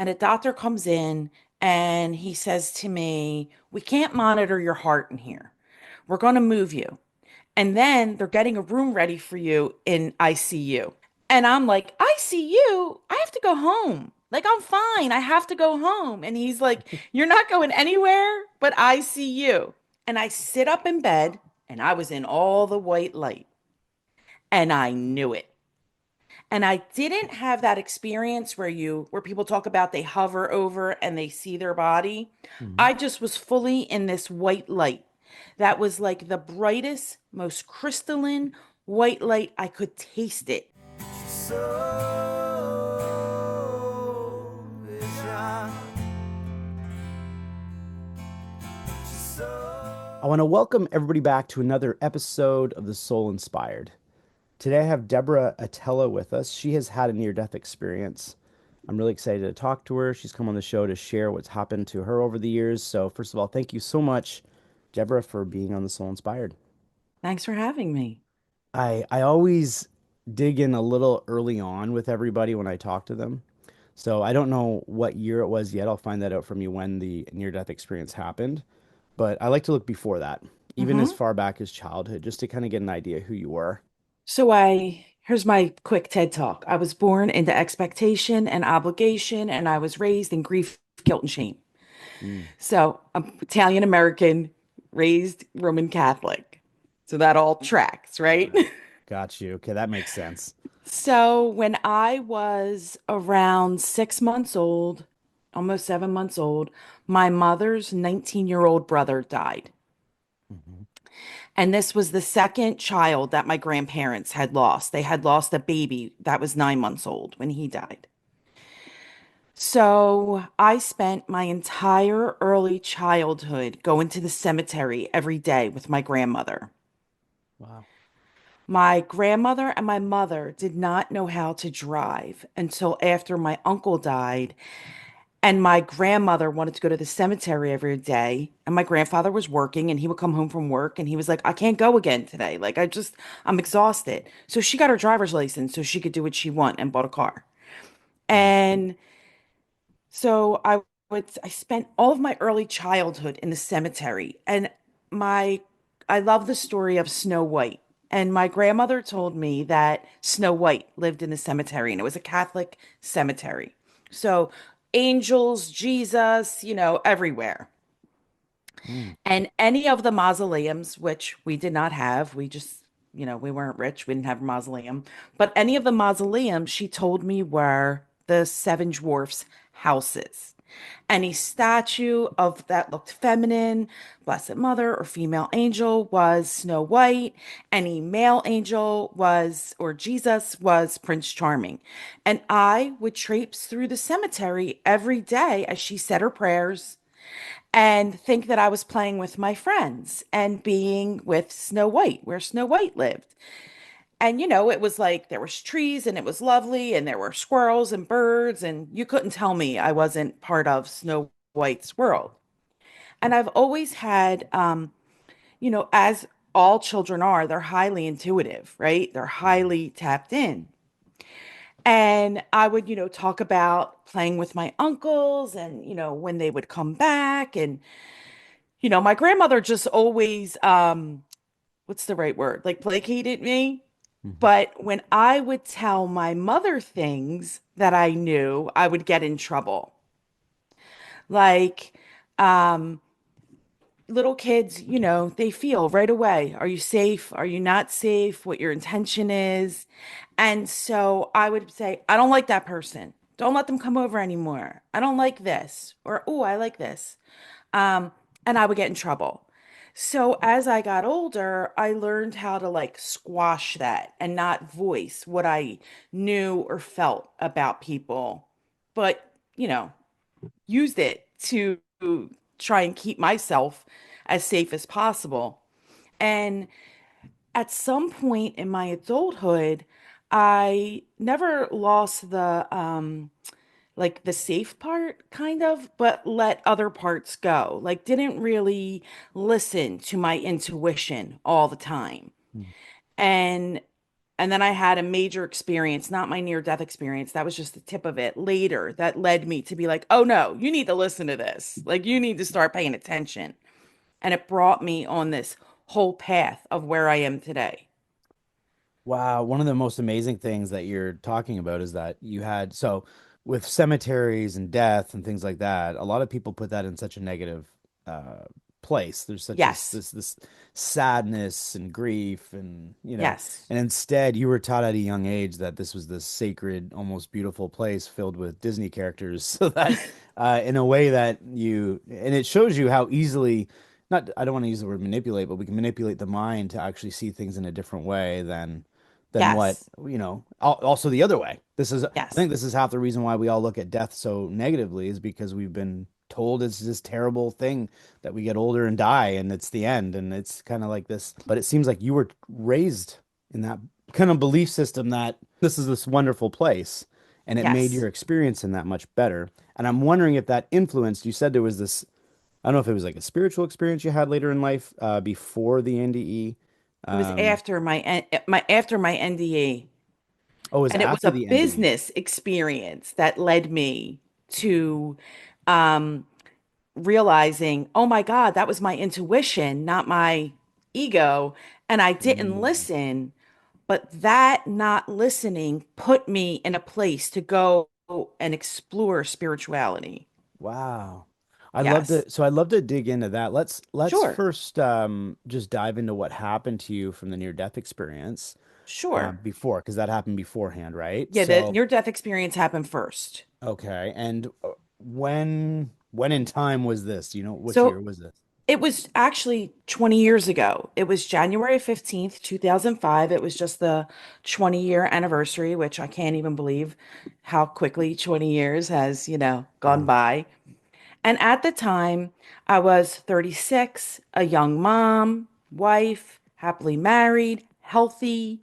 And a doctor comes in and he says to me, "We can't monitor your heart in here. We're going to move you." And then they're getting a room ready for you in ICU. And I'm like, "ICU? I have to go home. Like, I'm fine. I have to go home." And he's like, "You're not going anywhere but ICU." And I sit up in bed and I was in all the white light and I knew it. And I didn't have that experience where people talk about they hover over and they see their body. Mhm. I just was fully in this white light. That was like the brightest, most crystalline white light. I could taste it. I want to welcome everybody back to another episode of The Soul Inspired. Today I have Deborah Atella with us. She has had a near-death experience. I'm really excited to talk to her. She's come on the show to share what's happened to her over the years. So, first of all, thank you so much, Deborah, for being on The Soul Inspired. Thanks for having me. I always dig in a little early on with everybody when I talk to them. So, I don't know what year it was yet. I'll find that out from you when the near-death experience happened. But I like to look before that, even as hmm far back as childhood, just to kind of get an idea who you were. Here's my quick TED talk. I was born into expectation and obligation, and I was raised in grief, guilt, and shame. Mm. So I'm Italian American, raised Roman Catholic. So that all tracks, right? Right. Got you. Okay, that makes sense. So when I was around 6 months old, almost 7 months old, my mother's 19-year-old brother died. Hmm. And this was the second child that my grandparents had lost. They had lost a baby that was 9 months old when he died. So I spent my entire early childhood going to the cemetery every day with my grandmother. Wow. My grandmother and my mother did not know how to drive until after my uncle died. And my grandmother wanted to go to the cemetery every day. And my grandfather was working and he would come home from work and he was like, "I can't go again today. I'm exhausted." So she got her driver's license so she could do what she want and bought a car. Mm. And so I spent all of my early childhood in the cemetery. And my, I love the story of Snow White. And my grandmother told me that Snow White lived in the cemetery and it was a Catholic cemetery. So angels, Jesus, everywhere. Mm. And any of the mausoleums, which we did not have, we weren't rich, we didn't have a mausoleum, but any of the mausoleums, she told me were the seven dwarfs' houses. Any statue of that looked feminine, Blessed Mother or female angel was Snow White. Any male angel was, or Jesus was Prince Charming. And I would traipse through the cemetery every day as she said her prayers and think that I was playing with my friends and being with Snow White, where Snow White lived. And it was like there was trees and it was lovely and there were squirrels and birds and you couldn't tell me I wasn't part of Snow White's world. And I've always had as all children are, they're highly intuitive, right? They're Mhm. highly tapped in. And I would, talk about playing with my uncles and, when they would come back and my grandmother just always, what's the right word? Like placated me. Mhm. But when I would tell my mother things that I knew, I would get in trouble. Like, um, little kids, they feel right away, are you safe? Are you not safe? What your intention is. And so I would say, "I don't like that person. Don't let them come over anymore. I don't like this." Or, "Oh, I like this." Um, and I would get in trouble. So as I got older, I learned how to like squash that and not voice what I knew or felt about people, but, used it to try and keep myself as safe as possible. And at some point in my adulthood, I never lost the like the safe part kind of, but let other parts go. Like didn't really listen to my intuition all the time. Mm. And And then I had a major experience, not my near death experience. That was just the tip of it later that led me to be like, oh no, you need to listen to this. Like, you need to start paying attention. And it brought me on this whole path of where I am today. Wow, one of the most amazing things that you're talking about is that you had so with cemeteries and death and things like that, a lot of people put that in such a negative uh place. There's such Yes. this sadness and grief and Yes. and instead you were taught at a young age that this was this sacred, almost beautiful place filled with Disney characters so that in a way that you and it shows you how easily not I don't want to use the word manipulate, but we can manipulate the mind to actually see things in a different way than what, Yes. also the other way. I Yes. think this is half the reason why we all look at death so negatively is because we've been told it's this terrible thing that we get older and die and it's the end. And it's kind of like this, but it seems like you were raised in that kind of belief system that this is this wonderful place and it made your Yes. experience in that much better. And I'm wondering if that influenced, you said there was this, I don't know if it was like a spiritual experience you had later in life, before the NDE. It was Um, after my NDE. oh, it was And it was after a the NDE. business experience that led me to um, realizing, oh my God, that was my intuition, not my ego. And I didn't Mm, listen, but that not listening put me in a place to go and explore spirituality. wow. Yes, I'd love to dig into that. Let's sure, first just dive into what happened to you from the near death experience sure. before, because that happened beforehand, right? Yeah, the So, near-death experience happened first. okay. And when in time was this? Do you know which So year was this? it was actually 20 years ago. It was January 15th, 2005. It was just the 20-year anniversary, which I can't even believe how quickly 20 years has, gone Mm. by. And at the time, I was 36, a young mom, wife, happily married, healthy,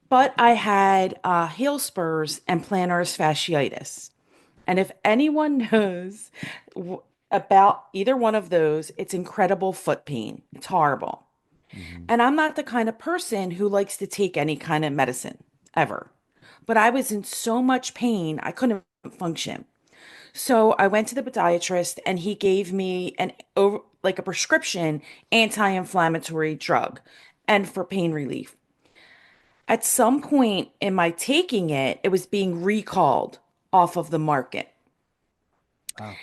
but I had heel spurs and plantar fasciitis. And if anyone knows about either one of those, it's incredible foot pain. It's horrible. Hmm. And I'm not the kind of person who likes to take any kind of medicine ever. But I was in so much pain, I couldn't function. So I went to the podiatrist and he gave me an over like a prescription anti-inflammatory drug and for pain relief. At some point in my taking it, it was being recalled off of the market. Wow.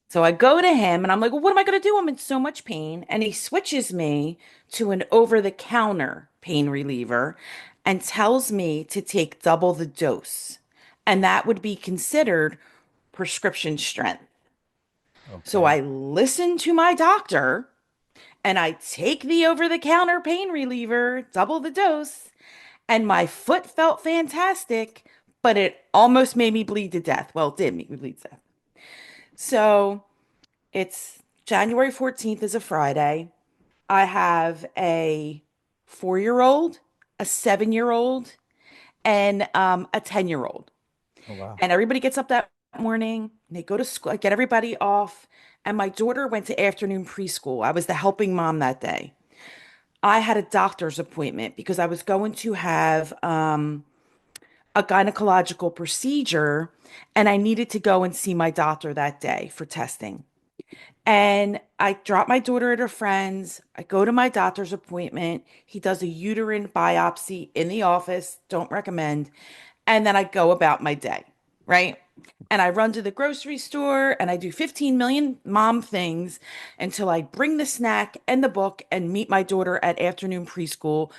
So I go to him and I'm like, well, what am I going to do? I'm in so much pain. And he switches me to an over the counter pain reliever and tells me to take double the dose. And that would be considered prescription strength. So Okay. I listen to my doctor and I take the over the counter pain reliever, double the dose, and my foot felt fantastic, but it almost made me bleed to death. Well, it did make me bleed to death. So it's January 14th is a Friday. I have a 4-year-old, a 7-year-old, and a 10-year-old. Oh, wow. And everybody gets up that morning, and they go to school, I get everybody off. And my daughter went to afternoon preschool. I was the helping mom that day. I had a doctor's appointment because I was going to have a gynecological procedure, and I needed to go and see my doctor that day for testing. And I drop my daughter at her friend's. I go to my doctor's appointment. He does a uterine biopsy in the office. Don't recommend. And then I go about my day, right? And I run to the grocery store and I do 15 million mom things until I bring the snack and the book and meet my daughter at afternoon preschool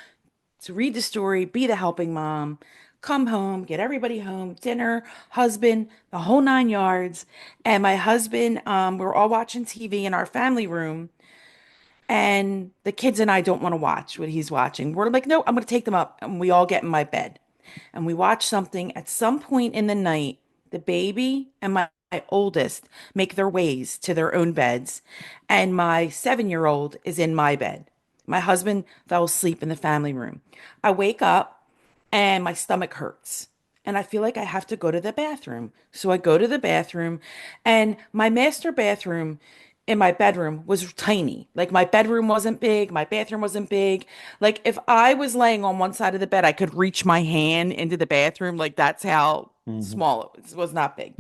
to read the story, be the helping mom, come home, get everybody home, dinner, husband, the whole 9 yards. And my husband, we're all watching TV in our family room, and the kids and I don't want to watch what he's watching. We're like, no, I'm going to take them up. And we all get in my bed and we watch something. At some point in the night, the baby and my oldest make their ways to their own beds, and my 7-year-old is in my bed. My husband fell asleep in the family room. I wake up and my stomach hurts. And I feel like I have to go to the bathroom. So I go to the bathroom, and my master bathroom in my bedroom was tiny. Like my bedroom wasn't big, my bathroom wasn't big. Like if I was laying on one side of the bed, I could reach my hand into the bathroom. Like that's how Hmm. small it was. It was not big.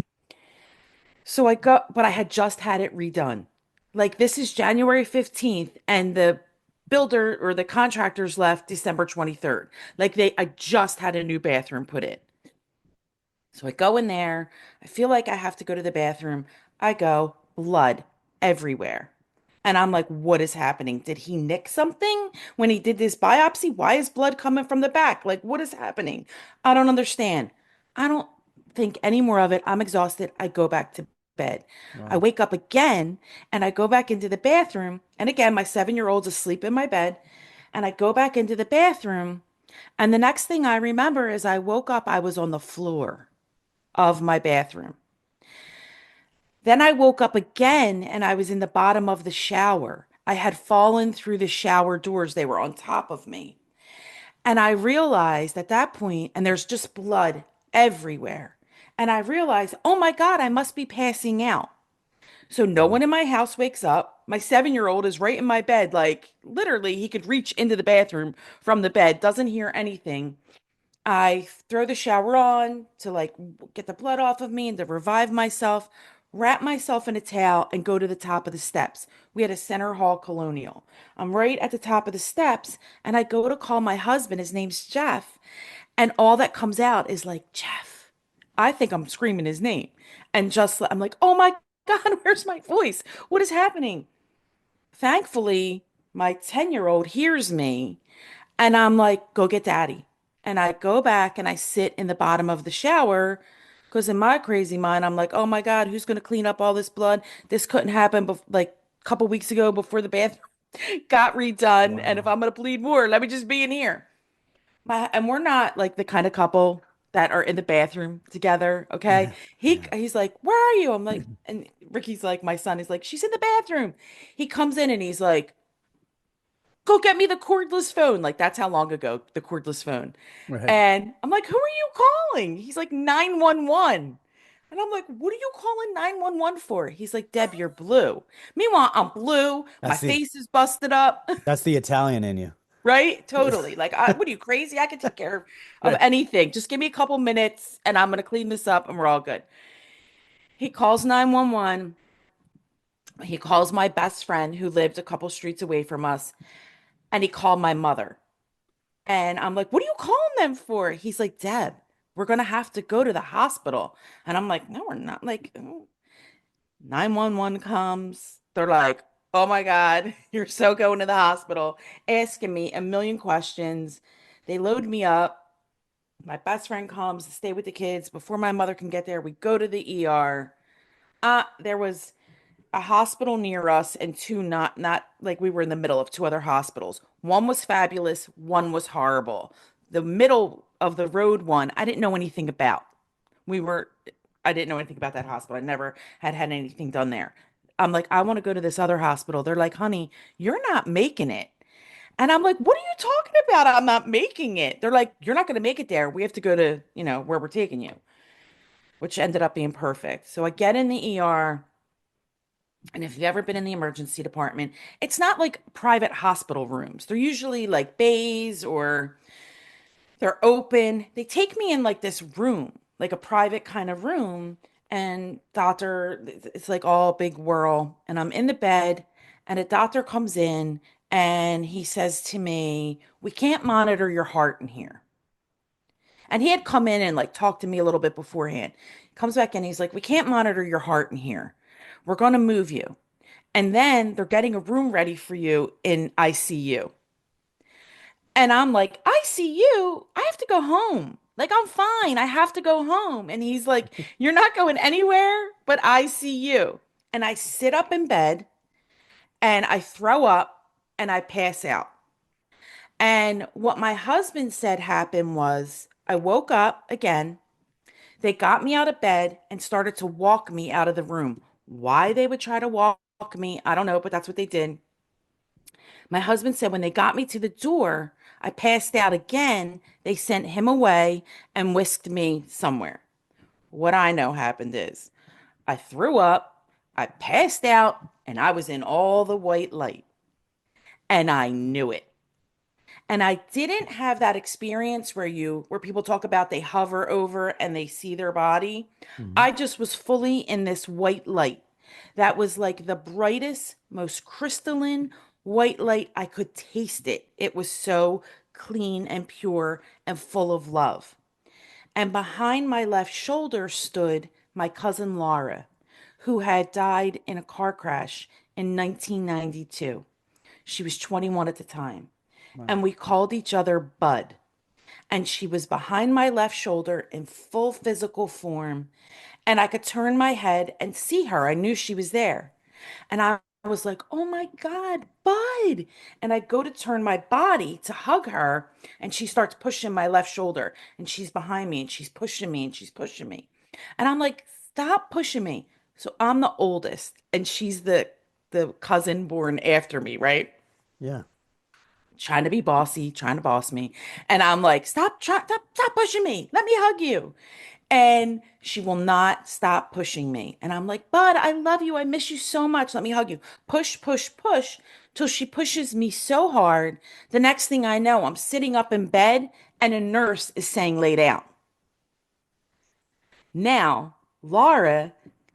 So I got, but I had just had it redone. Like this is January 15th and the builder or the contractors left December 23rd. Like I just had a new bathroom put in. So I go in there. I feel like I have to go to the bathroom. I go, blood everywhere. And I'm like, what is happening? Did he nick something when he did this biopsy? Why is blood coming from the back? Like, what is happening? I don't understand. I don't think any more of it. I'm exhausted. I go back to bed. I Wow. wake up again and I go back into the bathroom. And again, my 7-year-old's asleep in my bed. And I go back into the bathroom. And the next thing I remember is I woke up, I was on the floor of my bathroom. Then I woke up again and I was in the bottom of the shower. I had fallen through the shower doors, they were on top of me. And I realized at that point, and there's just blood everywhere. And I realized, oh my God, I must be passing out. So no Wow. one in my house wakes up. My 7-year-old is right in my bed, like literally, he could reach into the bathroom from the bed, doesn't hear anything. I throw the shower on to like get the blood off of me and to revive myself, wrap myself in a towel and go to the top of the steps. We had a center hall colonial. I'm right at the top of the steps and I go to call my husband. His name's Jeff. And all that comes out is like, Jeff. I think I'm screaming his name. And just, I'm like, oh my God, where's my voice? What is happening? Thankfully, my 10-year-old hears me and I'm like, go get daddy. And I go back and I sit in the bottom of the shower because in my crazy mind, I'm like, oh my God, who's going to clean up all this blood? This couldn't happen like a couple weeks ago before the bathroom got redone. And if Wow. I'm going to bleed more, let me just be in here. And we're not like the kind of couple that are in the bathroom together. Okay. Yeah. He's like, where are you? I'm like, and Ricky's like, my son is like, she's in the bathroom. He comes in and he's like, go get me the cordless phone. Like that's how long ago the cordless phone. Right. And I'm like, who are you calling? He's like 911. And I'm like, what are you calling 911 for? He's like, Deb, you're blue. Meanwhile, I'm blue. My That's the face is busted up, that's the Italian in you. right? Totally. Like, what are you crazy? I can take care of Right. anything. Just give me a couple minutes and I'm going to clean this up and we're all good. He calls 911. He calls my best friend who lived a couple streets away from us and he called my mother. And I'm like, what are you calling them for? He's like, Deb, we're gonna have to go to the hospital. And I'm like, no, we're not. Like, 911 comes. They're like, oh my God, you're so going to the hospital, asking me a million questions. They load me up. My best friend comes to stay with the kids. Before my mother can get there, we go to the ER. There was a hospital near us and two not like we were in the middle of two other hospitals. One was fabulous, one was horrible. The middle of the road one, I didn't know anything about. We were I didn't know anything about that hospital. I never had anything done there. I'm like, I want to go to this other hospital. They're like, honey, you're not making it. And I'm like, what are you talking about? I'm not making it. They're like, you're not going to make it there. We have to go to, where we're taking you, which ended up being perfect. So I get in the ER. And if you've ever been in the emergency department, it's not like private hospital rooms. They're usually like bays or they're open. They take me in like this room, like a private kind of room. And it's like all big whirl. And I'm in the bed, and a doctor comes in and he says to me, we can't monitor your heart in here. And he had come in and like talked to me a little bit beforehand. Comes back in, he's like, we can't monitor your heart in here. We're going to move you. And then they're getting a room ready for you in ICU. And I'm like, ICU? I have to go home. Like, I'm fine. I have to go home. And he's like, you're not going anywhere but ICU. And I sit up in bed and I throw up and I pass out. And what my husband said happened was I woke up again. They got me out of bed and started to walk me out of the room. Why they would try to walk me, I don't know, but that's what they did. My husband said when they got me to the door, I passed out again. They sent him away and whisked me somewhere. What I know happened is I threw up, I passed out, and I was in all the white light, and I knew it. And I didn't have that experience where people talk about they hover over and they see their body. Hmm. I just was fully in this white light. That was like the brightest, most crystalline white light. I could taste it. It was so clean and pure and full of love. And behind my left shoulder stood my cousin Laura, who had died in a car crash in 1992. She was 21 at the time. Wow. And we called each other Bud. And she was behind my left shoulder in full physical form. And I could turn my head and see her. I knew she was there. And I was like, oh my God, Bud. And I go to turn my body to hug her. And she starts pushing my left shoulder. And she's behind me and she's pushing me and she's pushing me. And I'm like, stop pushing me. So I'm the oldest and she's the cousin born after me, right? Yeah. Trying to be bossy, trying to boss me. And I'm like, stop pushing me. Let me hug you. And she will not stop pushing me. And I'm like, Bud, I love you. I miss you so much. Let me hug you. Push, push, push till she pushes me so hard. The next thing I know, I'm sitting up in bed and a nurse is saying, lay down. Now, Laura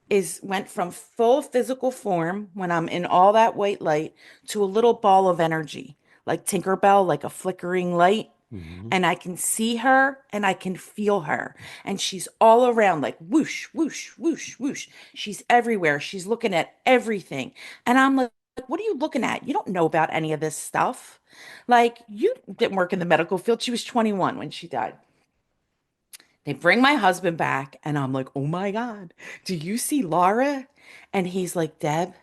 is went from full physical form when I'm in all that white light to a little ball of energy, like Tinkerbell, like a flickering light. Hmm. And I can see her and I can feel her. And she's all around, like whoosh, whoosh, whoosh, whoosh. She's everywhere. She's looking at everything. And I'm like, what are you looking at? You don't know about any of this stuff. Like, you didn't work in the medical field. She was 21 when she died. They bring my husband back, and I'm like, oh my God, do you see Laura? And he's like, Deb,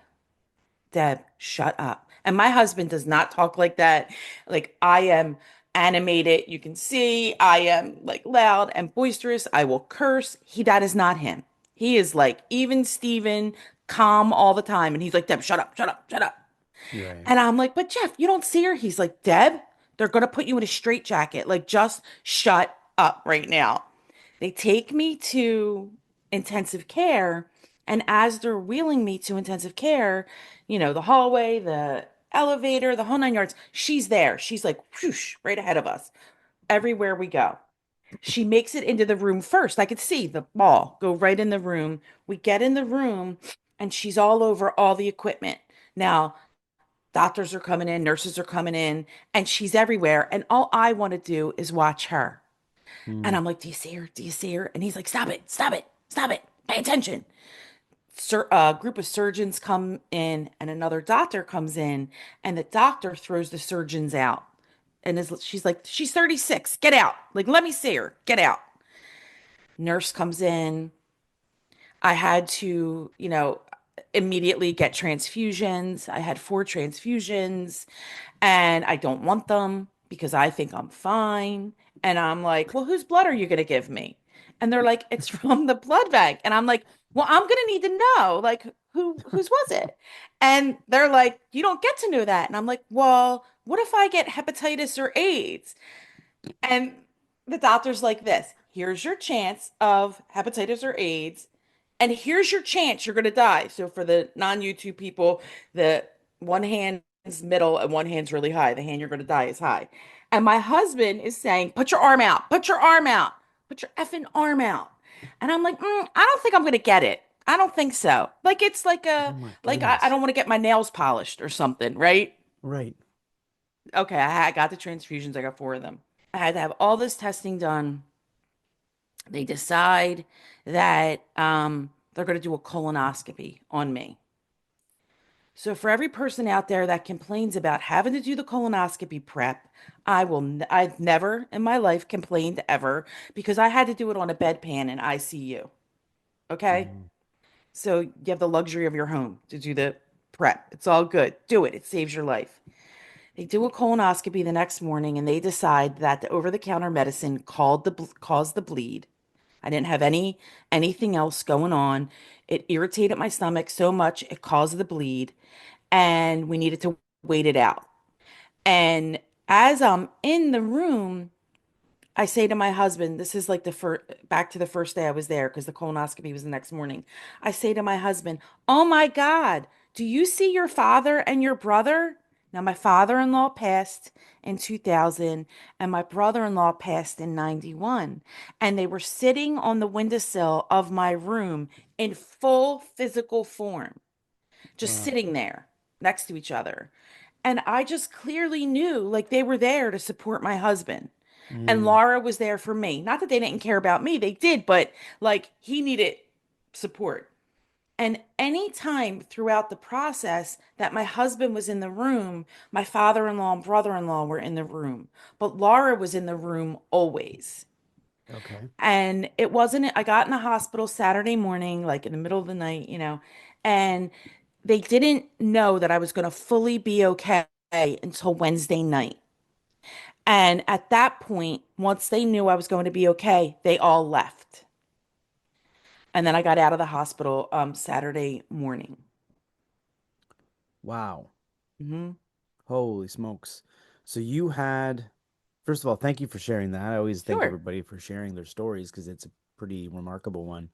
shut up. And my husband does not talk like that. Like, I am animated. You can see I am like loud and boisterous. I will curse. That is not him. He is like even Steven, calm all the time. And he's like, Deb, shut up, shut up, shut up. Right. And I'm like, but Jeff, you don't see her. He's like, Deb, they're going to put you in a straitjacket. Like, just shut up right now. They take me to intensive care. And as they're wheeling me to intensive care, the hallway, the elevator, the whole nine yards, she's there. She's like, whoosh, right ahead of us everywhere we go. She makes it into the room first. I could see the ball go right in the room. We get in the room and she's all over all the equipment. Now, doctors are coming in, nurses are coming in, and she's everywhere. And all I want to do is watch her. And Mm. I'm like, do you see her? Do you see her? And he's like, stop it, stop it, stop it, pay attention. A group of surgeons come in, and another doctor comes in, and the doctor throws the surgeons out. She's like, she's 36, get out. Like, let me see her, get out. Nurse comes in. I had to, immediately get transfusions. I had 4 transfusions and I don't want them because I think I'm fine. And I'm like, well, whose blood are you going to give me? And they're like, it's from the blood bank. And I'm like, well, I'm going to need to know, like, whose was it? And they're like, you don't get to know that. And I'm like, well, what if I get hepatitis or AIDS? And the doctor's like this, here's your chance of hepatitis or AIDS, and here's your chance you're going to die. So for the non-YouTube people, the one hand's middle and one hand's really high. The hand you're going to die is high. And my husband is saying, put your arm out, put your arm out, put your effing arm out. And I'm like, I don't think I'm going to get it. I don't think so. Like it's like Oh my like I goodness. don't want to get my nails polished or something, right? Right. Okay, I got the transfusions. I got 4 of them. I had to have all this testing done. They decide that they're going to do a colonoscopy on me. So for every person out there that complains about having to do the colonoscopy prep, I've never in my life complained ever because I had to do it on a bedpan in ICU. Okay? Mm. So you have the luxury of your home to do the prep. It's all good. Do it. It saves your life. They do a colonoscopy the next morning and they decide that the over-the-counter medicine caused the bleed. I didn't have anything else going on. It irritated my stomach so much it caused the bleed and we needed to wait it out. And as I'm in the room, I say to my husband, this is like the first back to the first day I was there because the colonoscopy was the next morning. I say to my husband, "Oh my God, Do you see your father and your brother? Now, my father-in-law passed in 2000 and my brother-in-law passed in 91. And they were sitting on the windowsill of my room in full physical form, just Wow. sitting there next to each other. And I just clearly knew like they were there to support my husband. And Mm, Laura was there for me. Not that they didn't care about me, they did, but like he needed support. And any time throughout the process that my husband was in the room, my father-in-law and brother-in-law were in the room, but Laura was in the room always. okay. And it wasn't, I got in the hospital Saturday morning, like in the middle of the night, and they didn't know that I was going to fully be okay until Wednesday night. And at that point, once they knew I was going to be okay, they all left. And then I got out of the hospital Saturday morning. Wow. Hmm. Holy smokes. So you had, first of all, thank you for sharing that. I always thank Sure. everybody for sharing their stories because it's a pretty remarkable one.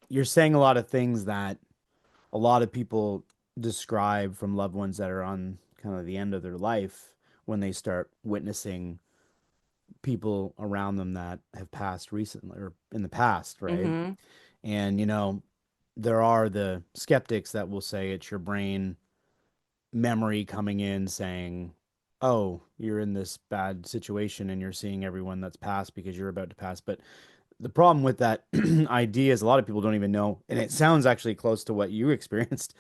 You're saying a lot of things that a lot of people describe from loved ones that are on kind of the end of their life when they start witnessing people around them that have passed recently or in the past, right? Hmm. And, there are the skeptics that will say it's your brain memory coming in saying, oh, you're in this bad situation and you're seeing everyone that's passed because you're about to pass. But the problem with that idea is a lot of people don't even know, and it sounds actually close to what you experienced,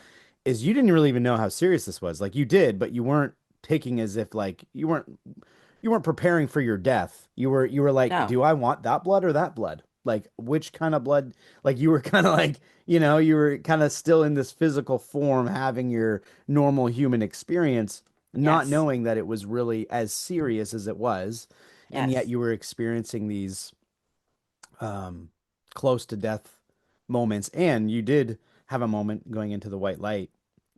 is you didn't really even know how serious this was. Like you did, but you weren't taking as if like you weren't preparing for your death. You were like, No. do I want that blood or that blood? Like which kind of blood? Like you were kind of like, you were kind of still in this physical form having your normal human experience, not Yes. knowing that it was really as serious as it was, and yet Yes. you were experiencing these um close to death moments, and you did have a moment going into the white light.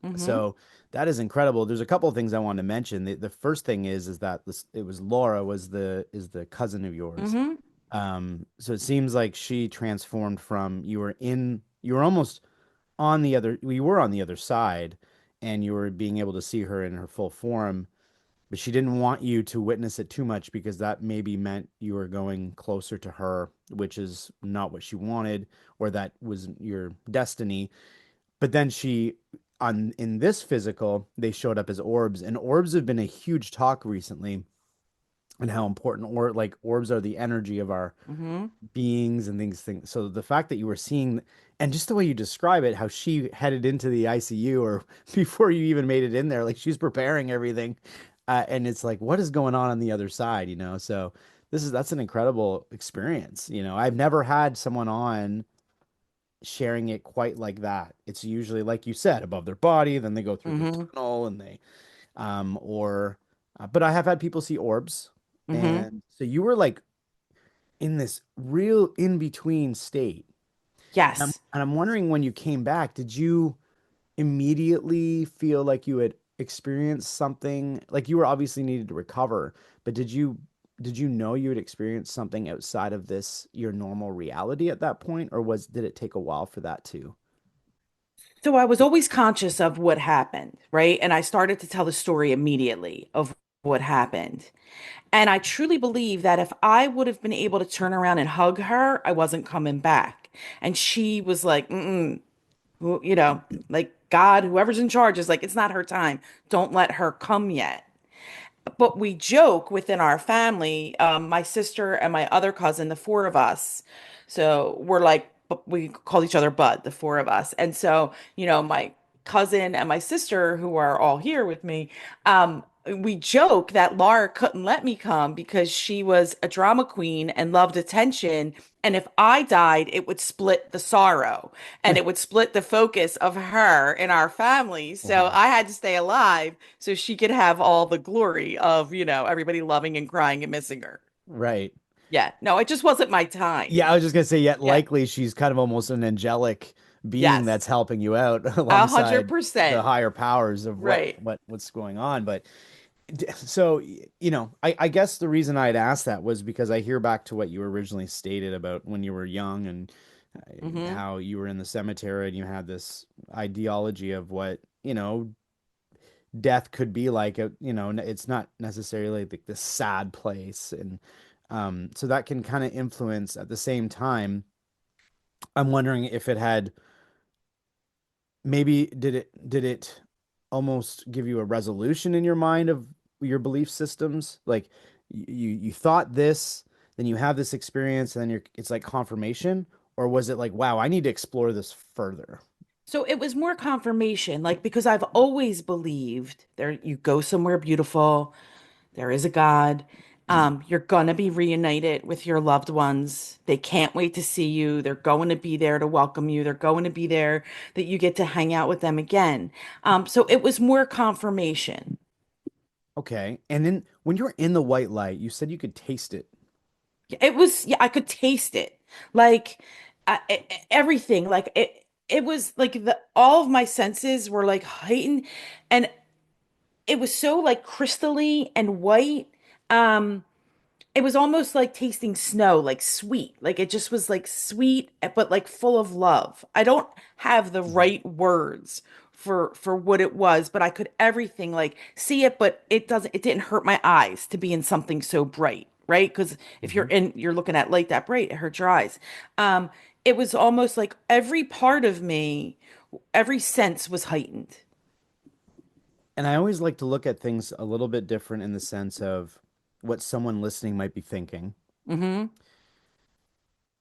Hmm. So that is incredible. There's a couple of things I want to mention. The first thing is that it was Laura was the cousin of yours. Hmm. So it seems like she transformed from you were almost on the other you were on the other side, and you were being able to see her in her full form, but she didn't want you to witness it too much because that maybe meant you were going closer to her, which is not what she wanted, or that was your destiny. But then she on in this physical, they showed up as orbs, and orbs have been a huge talk recently, and how important or like orbs are the energy of our Hmm. beings and things. So the fact that you were seeing, and just the way you describe it, how she headed into the ICU or before you even made it in there, like she's preparing everything, and it's like, what is going on the other side, So that's an incredible experience. I've never had someone on sharing it quite like that. It's usually like you said, above their body, then they go through the Hmm. tunnel and they or but I have had people see orbs. Hmm. And so you were like in this real in between state. Yes. And I'm wondering, when you came back, did you immediately feel like you had experienced something? Like you were obviously needed to recover, but did you know you had experienced something outside of this your normal reality at that point, or did it take a while for that too? So I was always conscious of what happened, right? And I started to tell the story immediately of what happened. And I truly believe that if I would have been able to turn around and hug her, I wasn't coming back. And she was like, mm-mm, like God, whoever's in charge is like, it's not her time. Don't let her come yet. But we joke within our family, my sister and my other cousin, the four of us. So we're like, we call each other Bud, the four of us. And so, my cousin and my sister, who are all here with me, we joke that Laura couldn't let me come because she was a drama queen and loved attention. And if I died, it would split the sorrow and it would split the focus of her in our family. So Wow. I had to stay alive so she could have all the glory of, everybody loving and crying and missing her. Right. Yeah. No, it just wasn't my time. Yeah, I was just gonna say, yet Yeah. likely she's kind of almost an angelic being Yes. that's helping you out a hundred alongside the percent. higher powers of what Right. what what's going on. But so, I guess the reason I'd asked that was because I hear back to what you originally stated about when you were young and Mm-hmm. how you were in the cemetery and you had this ideology of what, death could be like. It's not necessarily like this sad place. And so that can kind of influence at the same time. I'm wondering if it had maybe did it almost give you a resolution in your mind of your belief systems? Like you thought this, then you have this experience, and then it's like confirmation, or was it like, wow, I need to explore this further? So it was more confirmation, like because I've always believed there you go somewhere beautiful, there is a God. You're gonna be reunited with your loved ones. They can't wait to see you. They're going to be there to welcome you. They're going to be there that you get to hang out with them again. So it was more confirmation. Okay. And then when you were in the white light, you said you could taste it. It was, yeah, I could taste it. Like everything, like it was like all of my senses were like heightened, and it was so like crystally and white. Um, it was almost like tasting snow, like sweet. Like it just was like sweet, but like full of love. I don't have the Mhm. right words for what it was, but I could everything like see it, but it didn't hurt my eyes to be in something so bright, right? Because if Mhm. you're looking at light that bright, it hurts your eyes. Um, it was almost like every part of me, every sense was heightened. And I always like to look at things a little bit different in the sense of what someone listening might be thinking. Mm-hmm.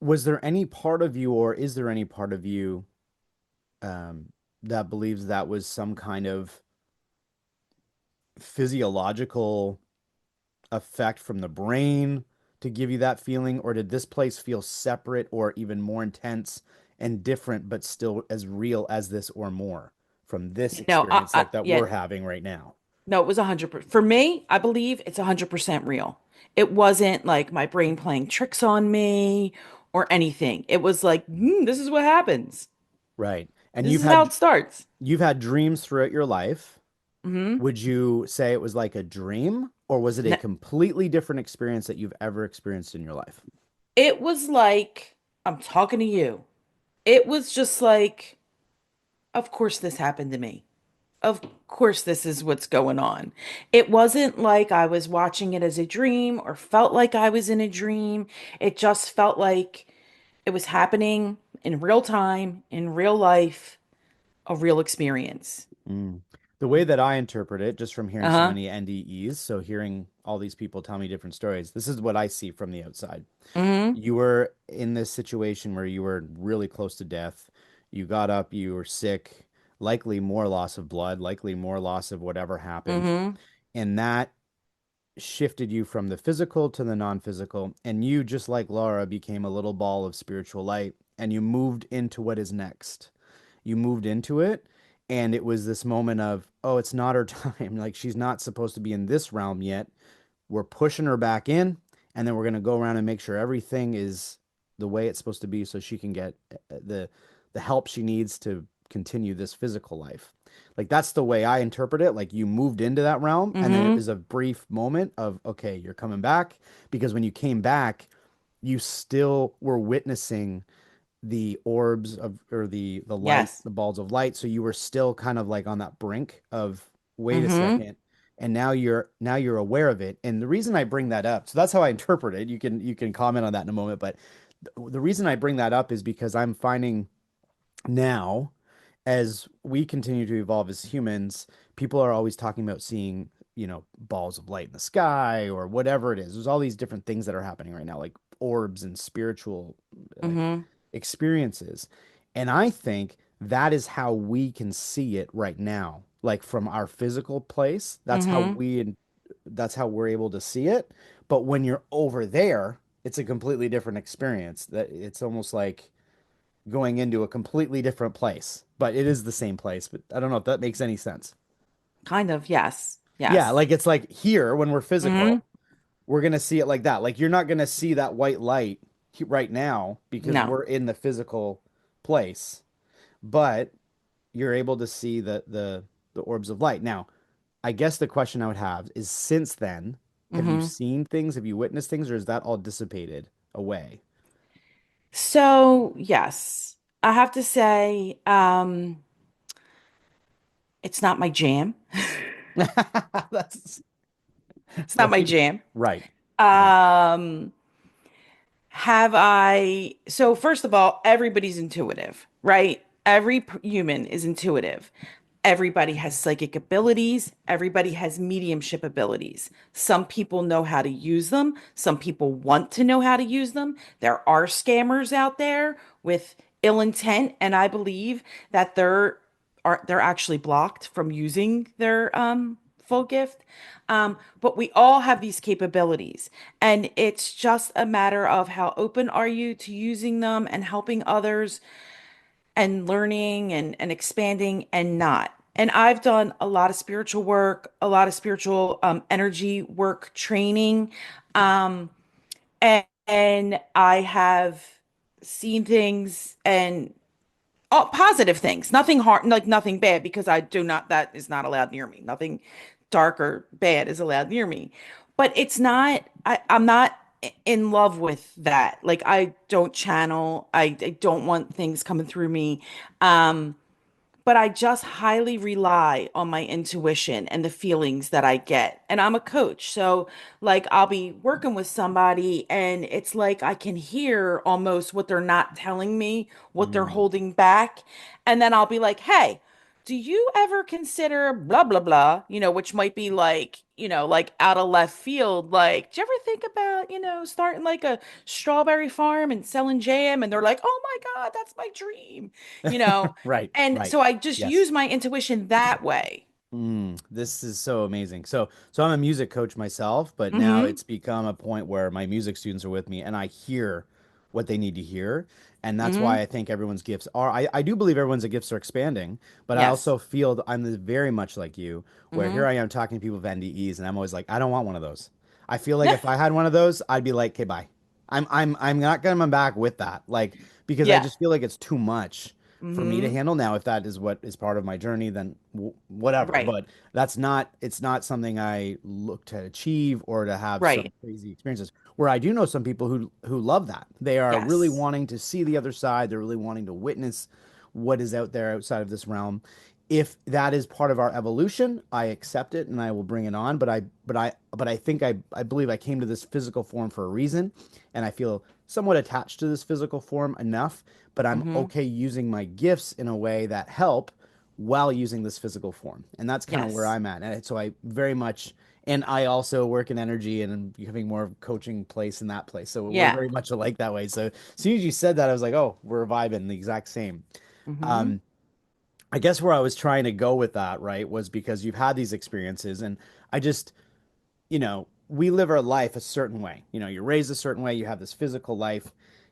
Was there any part of you, or is there any part of you, that believes that was some kind of physiological effect from the brain to give you that feeling? Or did this place feel separate or even more intense and different, but still as real as this or more from this No, experience like that yeah, we're having right now? no, it was 100%. For me, I believe it's 100% real. It wasn't like my brain playing tricks on me or anything. It was like, this is what happens. Right. And This is how it starts. you've had dreams throughout your life. Hmm. Would you say it was like a dream, or was it a completely different experience that you've ever experienced in your life? It was like, I'm talking to you. It was just like, of course this happened to me. Of course this is what's going on. It wasn't like I was watching it as a dream or felt like I was in a dream. It just felt like it was happening in real time, in real life, a real experience. Mm. The way that I interpret it, just from hearing so Uh-huh. many NDEs, so hearing all these people tell me different stories, this is what I see from the outside. Mm-hmm. You were in this situation where you were really close to death. You got up, you were sick, likely more loss of blood, likely more loss of whatever happened. Mm-hmm. And that shifted you from the physical to the non-physical. And you, just like Laura, became a little ball of spiritual light and you moved into what is next. You moved into it. And it was this moment of, oh, it's not her time. Like she's not supposed to be in this realm yet. We're pushing her back in, and then we're going to go around and make sure everything is the way it's supposed to be so she can get the help she needs to continue this physical life. Like that's the way I interpret it. Like you moved into that realm, and then it Mm-hmm. was a brief moment of, okay, you're coming back, because when you came back, you still were witnessing the orbs of, or the light, Yes. the balls of light. So you were still kind of like on that brink of, wait a Mm-hmm. second. And now you're aware of it. And the reason I bring that up, so that's how I interpret it. You can comment on that in a moment, but the reason I bring that up is because I'm finding now, as we continue to evolve as humans, people are always talking about seeing, balls of light in the sky or whatever it is. There's all these different things that are happening right now, like orbs and spiritual, like, Mm-hmm. experiences. And I think that is how we can see it right now. Like from our physical place, Mm-hmm. that's how we're able to see it. But when you're over there, it's a completely different experience. That it's almost like going into a completely different place, but it is the same place. But I don't know if that makes any sense. Kind of, yes. Yeah, Yes. like it's like here when we're Mm-hmm. physical, we're gonna see it like that. Like you're not gonna see that white light right now because No. we're in the physical place, but you're able to see the orbs of light. Now, I guess the question I would have is, since then, have you Mm-hmm. seen things? Have you witnessed things, or is that all dissipated away? So, yes, I have to say, it's not my jam. That's It's not my right. jam. Right. Right. Um, Have I? So, first of all, everybody's intuitive, right? Every human is intuitive. Everybody has psychic abilities. Everybody has mediumship abilities. Some people know how to use them. Some people want to know how to use them. There are scammers out there with ill intent, and I believe that they're actually blocked from using their full gift. But we all have these capabilities, and it's just a matter of how open are you to using them and helping others and learning and expanding and not. And I've done a lot of spiritual work, a lot of spiritual energy work training. Um, and I have seen things and all positive things, nothing hard, like nothing bad, because I do not, that is not allowed near me. Nothing dark or bad is allowed near me. But it's not, I'm not in love with that. Like I don't channel, I don't want things coming through me. Um, but I just highly rely on my intuition and the feelings that I get. And I'm a coach. So, like, I'll be working with somebody, and it's like I can hear almost what they're not telling me, what they're Mm. holding back. And then I'll be like, hey, do you ever consider blah, blah, blah, which might be like, like out of left field? Like, do you ever think about, starting like a strawberry farm and selling jam? And they're like, oh my God, that's my dream, you know? Right. And Right. so I just Yes. use my intuition that way. This is so amazing. So I'm a music coach myself, but now Hmm. it's become a point where my music students are with me and I hear what they need to hear. And that's Hmm. why I think everyone's gifts are, I do believe everyone's gifts are expanding, but I Yes. also feel that very much like you, where here Hmm. I am talking to people with NDEs and I'm always like, I don't want one of those. I feel like if I had one of those, I'd be like, okay, bye. I'm not coming back with that. Like, because I Yeah. just feel like it's too much for me to Hmm. handle. Now, if that is what is part of my journey, then whatever. Right. But it's not something I look to achieve or to have some Right. crazy experiences. Where I do know some people who love that. They are really Yes. wanting to see the other side. They're really wanting to witness what is out there outside of this realm. If that is part of our evolution, I accept it and I will bring it on. But I think I believe I came to this physical form for a reason, and I feel somewhat attached to this physical form enough, but I'm Hmm. okay using my gifts in a way that help while using this physical form. And that's kind of where Yes. I'm at. And so I very much, and I also work in energy and I'm becoming more of a coaching place in that place. So we're Yeah. very much alike that way. So as soon as you said that, I was like, oh, we're vibing the exact same. Hmm. Um, I guess where I was trying to go with that, right, was because you've had these experiences and I just, we live our life a certain way. You're raised a certain way, you have this physical life,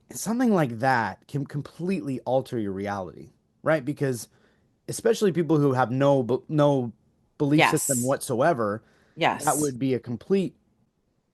and something like that can completely alter your reality, right? Because especially people who have no belief system Yes. whatsoever, that Yes. would be a complete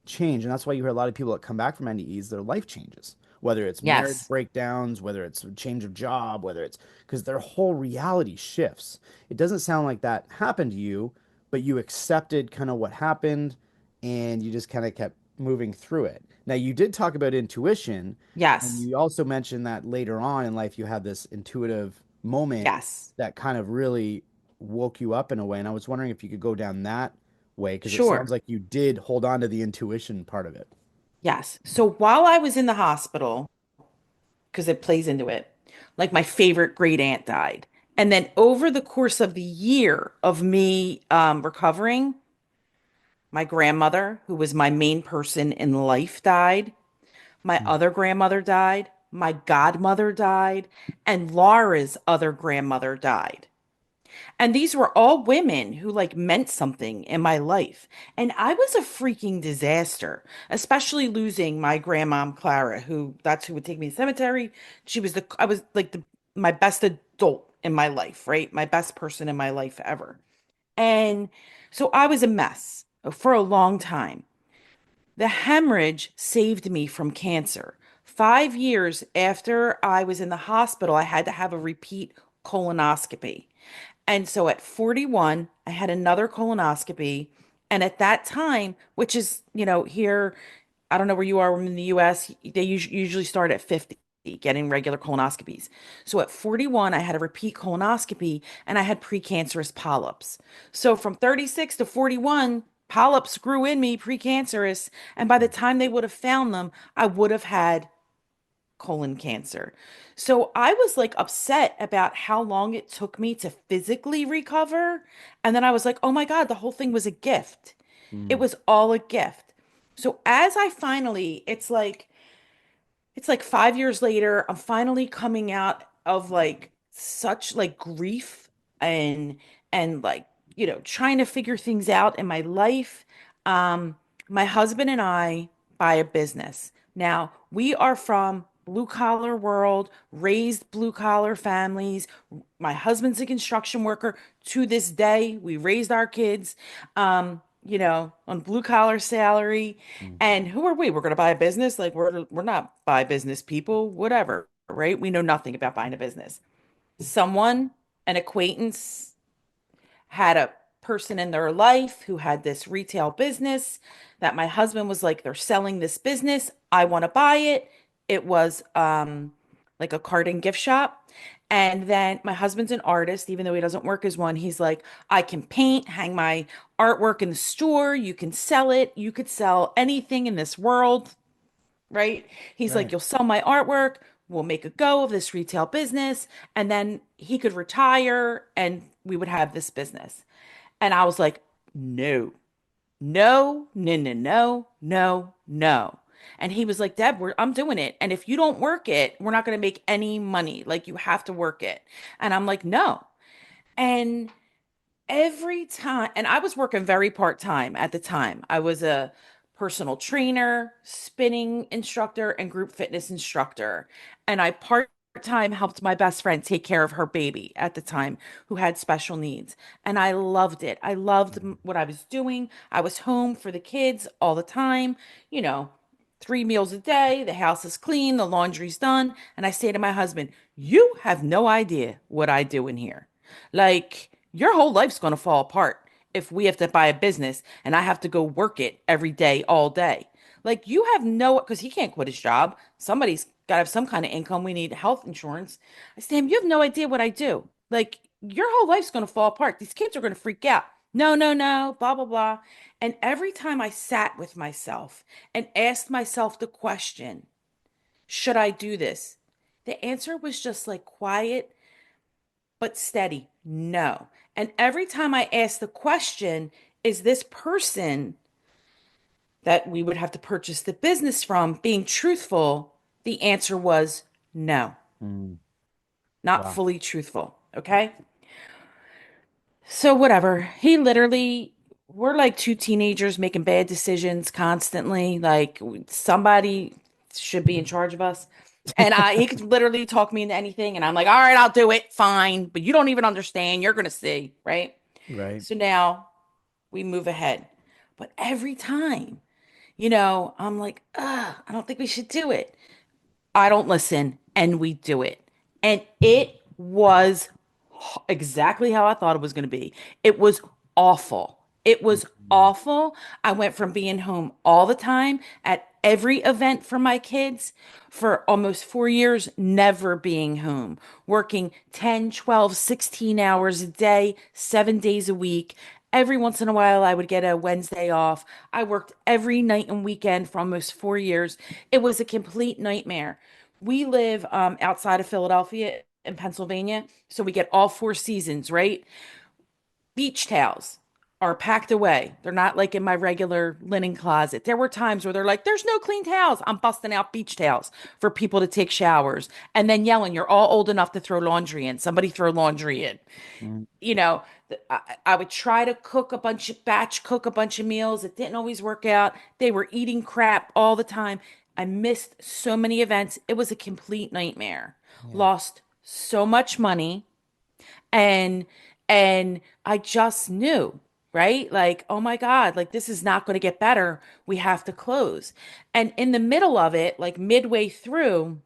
change. And that's why you hear a lot of people that come back from NDEs, their life changes, whether it's marriage Yes. breakdowns, whether it's a change of job, whether it's because their whole reality shifts. It doesn't sound like that happened to you, but you accepted kind of what happened and you just kind of kept moving through it. Now, you did talk about intuition, and Yes. you also mentioned that later on in life you had this intuitive moment Yes. that kind of really woke you up in a way. And I was wondering if you could go down that way because it sounds Sure. like you did hold on to the intuition part of it. Yes. So while I was in the hospital, because it plays into it, like my favorite great aunt died. And then over the course of the year of me recovering, my grandmother, who was my main person in life, died. My Mm. other grandmother died. My godmother died. And Laura's other grandmother died. And these were all women who like meant something in my life. And I was a freaking disaster, especially losing my grandmom Clara, who that's who would take me to the cemetery. I was like my best adult in my life, right? My best person in my life ever. And so I was a mess for a long time. The hemorrhage saved me from cancer. 5 years after I was in the hospital, I had to have a repeat colonoscopy. And so at 41, I had another colonoscopy. And at that time, which is, here, I don't know where you are in the US, they usually start at 50. getting regular colonoscopies. So at 41, I had a repeat colonoscopy and I had precancerous polyps. So from 36 to 41, polyps grew in me precancerous. And by the time they would have found them, I would have had colon cancer. So I was like upset about how long it took me to physically recover. And then I was like, oh my God, the whole thing was a gift. It Mm. was all a gift. So as I finally, it's like 5 years later, I'm finally coming out of like such like grief and like, trying to figure things out in my life. Um, my husband and I buy a business. Now, we are from blue collar world, raised blue collar families. My husband's a construction worker. To this day, we raised our kids on blue collar salary. Mm. And who are we? We're going to buy a business? Like we're not buy business people, whatever, right? We know nothing about buying a business. Someone, an acquaintance, had a person in their life who had this retail business that my husband was like, they're selling this business. I want to buy it. It was like a card and gift shop. And then my husband's an artist, even though he doesn't work as one. He's like, I can paint, hang my artwork in the store. You can sell it. You could sell anything in this world, right? He's like, Right. you'll sell my artwork. We'll make a go of this retail business. And then he could retire and we would have this business. And I was like, no, no, no, no, no, no, no. And he was like, Deb, I'm doing it. And if you don't work it, we're not going to make any money. Like, you have to work it. And I'm like, no. And every time, and I was working very part-time at the time. I was a personal trainer, spinning instructor, and group fitness instructor. And I part-time helped my best friend take care of her baby at the time who had special needs. And I loved it. I loved Mm. what I was doing. I was home for the kids all the time, you know, 3 meals a day, the house is clean, the laundry's done. And I say to my husband, you have no idea what I do in here. Like, your whole life's going to fall apart if we have to buy a business and I have to go work it every day, all day. Like, you have no, because he can't quit his job. Somebody's got to have some kind of income. We need health insurance. I say, you have no idea what I do. Like, your whole life's going to fall apart. These kids are going to freak out. No, no, no, blah, blah, blah. And every time I sat with myself and asked myself the question, should I do this? The answer was just like quiet but steady. No. And every time I ask the question, is this person that we would have to purchase the business from being truthful? The answer was no, Mm. not Wow. fully truthful. Okay. So, whatever. We're like two teenagers making bad decisions constantly. Like, somebody should be in charge of us. And he could literally talk me into anything. And I'm like, all right, I'll do it. Fine. But you don't even understand. You're going to see. Right. Right. So now we move ahead. But every time, I'm like, I don't think we should do it. I don't listen, and we do it. And it was exactly how I thought it was going to be. It was awful. It was Mm. awful. I went from being home all the time at every event for my kids for almost 4 years, never being home, working 10, 12, 16 hours a day, 7 days a week. Every once in a while, I would get a Wednesday off. I worked every night and weekend for almost 4 years. It was a complete nightmare. We live outside of Philadelphia in Pennsylvania, so we get all four seasons, right? Beach towels are packed away. They're not like in my regular linen closet. There were times where they're like, there's no clean towels. I'm busting out beach towels for people to take showers and then yelling, you're all old enough to throw laundry in. Somebody throw laundry in. Mm. You know, I would try to cook a bunch of meals. It didn't always work out. They were eating crap all the time. I missed so many events. It was a complete nightmare. Yeah. Lost so much money and I just knew, right? Like, oh my God, like this is not going to get better. We have to close. And in the middle of it, like midway through,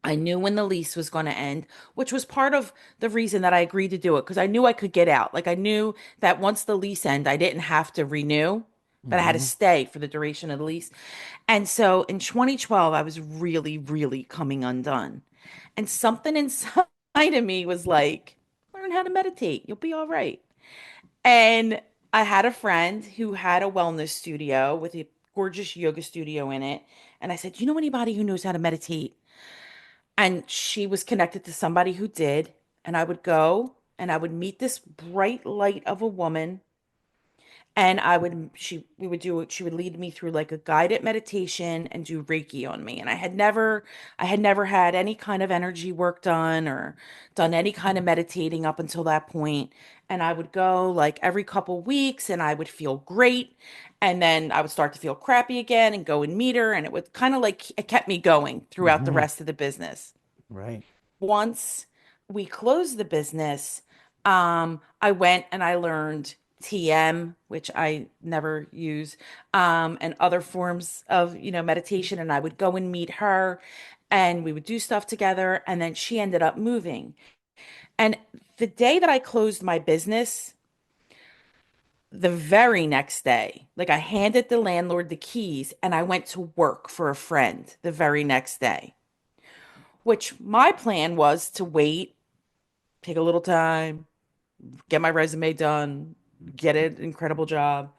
I knew when the lease was going to end, which was part of the reason that I agreed to do it because I knew I could get out. Like I knew that once the lease ended, I didn't have to renew. but I had to Hmm. stay for the duration of the lease. And so in 2012, I was really, really coming undone. And something inside of me was like, learn how to meditate. You'll be all right. And I had a friend who had a wellness studio with a gorgeous yoga studio in it. And I said, you know anybody who knows how to meditate? And she was connected to somebody who did. And I would go and I would meet this bright light of a woman, and she would lead me through like a guided meditation and do Reiki on me. And I had never had any kind of energy work done or done any kind of meditating up until that point. And I would go like every couple weeks and I would feel great. And then I would start to feel crappy again and go and meet her. And it would kind of like it kept me going throughout the Hmm. rest of the business. Right. Once we closed the business, I went and I learned TM, which I never use, and other forms of, meditation. And I would go and meet her and we would do stuff together. And then she ended up moving. And the day that I closed my business, the very next day, like I handed the landlord the keys and I went to work for a friend the very next day, which my plan was to wait, take a little time, get my resume done, get an incredible job.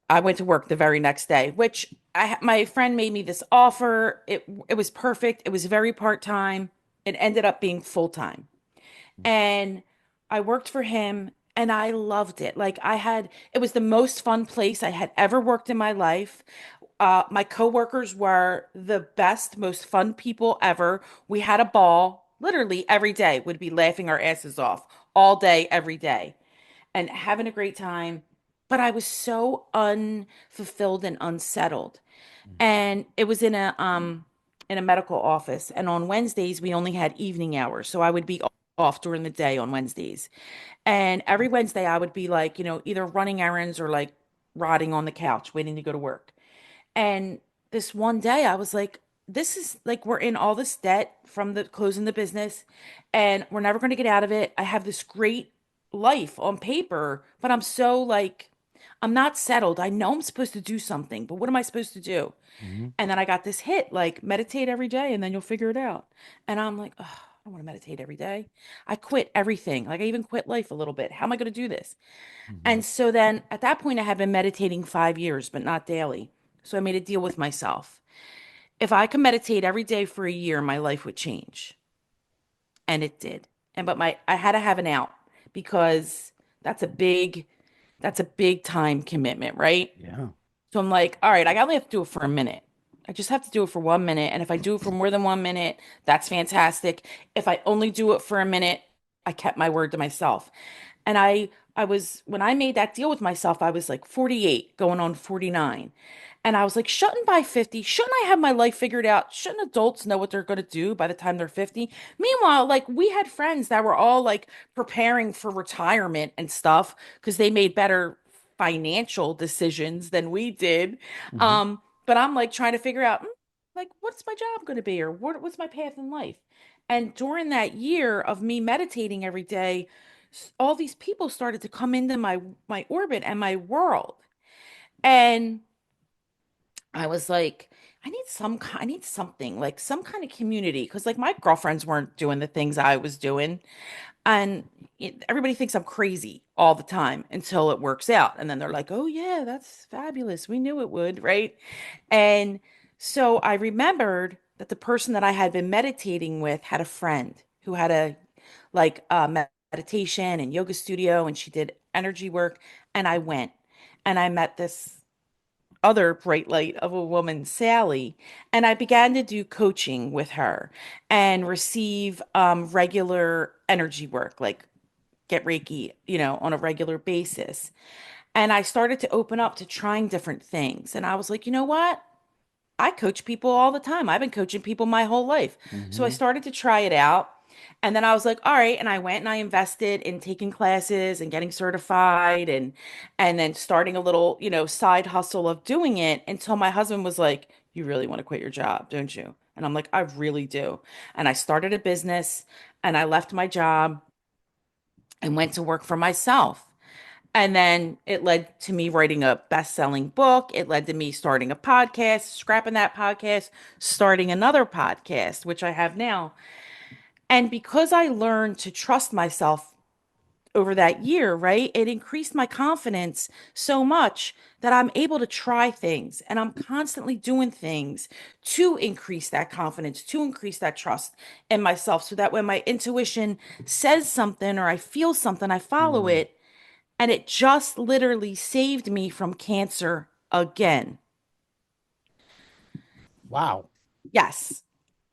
I went to work the very next day, which my friend made me this offer. It was perfect. It was very part-time. It ended up being full-time. And I worked for him and I loved it. It was the most fun place I had ever worked in my life. My coworkers were the best, most fun people ever. We had a ball literally every day, would be laughing our asses off all day, every day, and having a great time. But I was so unfulfilled and unsettled. And it was in a medical office. And on Wednesdays we only had evening hours. So I would be off during the day on Wednesdays. And every Wednesday I would be like, either running errands or like rotting on the couch waiting to go to work. And this one day I was like, this is like we're in all this debt from the closing the business and we're never going to get out of it. I have this great life on paper, but I'm so like I'm not settled. I know I'm supposed to do something, but what am I supposed to do? Hmm. And then I got this hit like meditate every day and then you'll figure it out. And I'm like, oh, I don't want to meditate every day. I quit everything. Like I even quit life a little bit. How am I going to do this? Hmm. And so then at that point, I had been meditating 5 years, but not daily. So I made a deal with myself. If I could meditate every day for a year, my life would change. And it did. I had to have an out because that's a big time commitment, right? Yeah. So I'm like, all right, I only have to do it for a minute. I just have to do it for 1 minute. And if I do it for more than 1 minute, that's fantastic. If I only do it for a minute, I kept my word to myself. And when I made that deal with myself, I was like 48 going on 49. And I was like, shouldn't by 50, shouldn't I have my life figured out? Shouldn't adults know what they're going to do by the time they're 50? Meanwhile, like we had friends that were all like preparing for retirement and stuff because they made better financial decisions than we did. Hmm. But I'm like trying to figure out, like, what's my job going to be or what's my path in life? And during that year of me meditating every day, all these people started to come into my orbit and my world. And I was like, I need something, like some kind of community. Cause like my girlfriends weren't doing the things I was doing. And everybody thinks I'm crazy all the time until it works out. And then they're like, oh yeah, that's fabulous. We knew it would, right? And so I remembered that the person that I had been meditating with had a friend who had a meditation and yoga studio, and she did energy work. And I went and I met this other bright light of a woman, Sally, and I began to do coaching with her and receive regular energy work, like get Reiki, on a regular basis. And I started to open up to trying different things. And I was like, you know what? I coach people all the time. I've been coaching people my whole life. So I Hmm. started to try it out. And then I was like, all right. And I went and I invested in taking classes and getting certified and then starting a little, side hustle of doing it until my husband was like, you really want to quit your job, don't you? And I'm like, I really do. And I started a business and I left my job and went to work for myself. And then it led to me writing a best-selling book. It led to me starting a podcast, scrapping that podcast, starting another podcast, which I have now. And because I learned to trust myself over that year, right? It increased my confidence so much that I'm able to try things and I'm constantly doing things to increase that confidence, to increase that trust in myself so that when my intuition says something or I feel something, I follow Mm. it. And it just literally saved me from cancer again. Wow. Yes.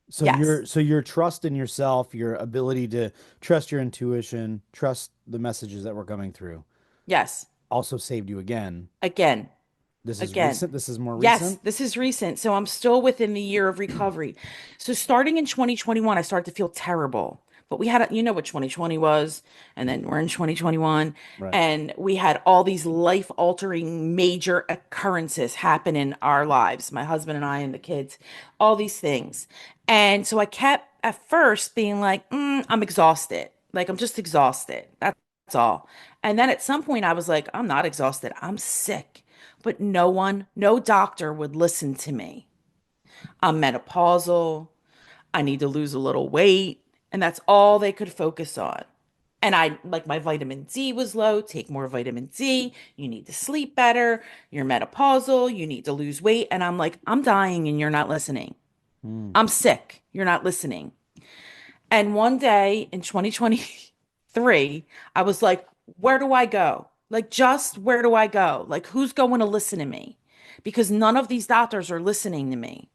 So Yes. your trust in yourself, your ability to trust your intuition, trust the messages that were coming through, Yes. also saved you again. Again. This is Again. recent. This is more Yes, recent. this is recent. So I'm still within the year of recovery. So starting in 2021, I started to feel terrible. But we had, you know what 2020 was, and then we're in 2021, Right. and we had all these life-altering major occurrences happen in our lives, my husband and I and the kids, all these things. And so I kept at first being like, I'm exhausted. Like I'm just exhausted. That's all. And then at some point I was like, I'm not exhausted. I'm sick. But no one, no doctor would listen to me. I'm menopausal. I need to lose a little weight. And that's all they could focus on. And I like my vitamin D was low. Take more vitamin D. You need to sleep better. You're menopausal. You need to lose weight. And I'm like, I'm dying and you're not listening. Mm. I'm sick. You're not listening. And one day in 2023, I was like, where do I go? Like, just where do I go? Like, who's going to listen to me? Because none of these doctors are listening to me.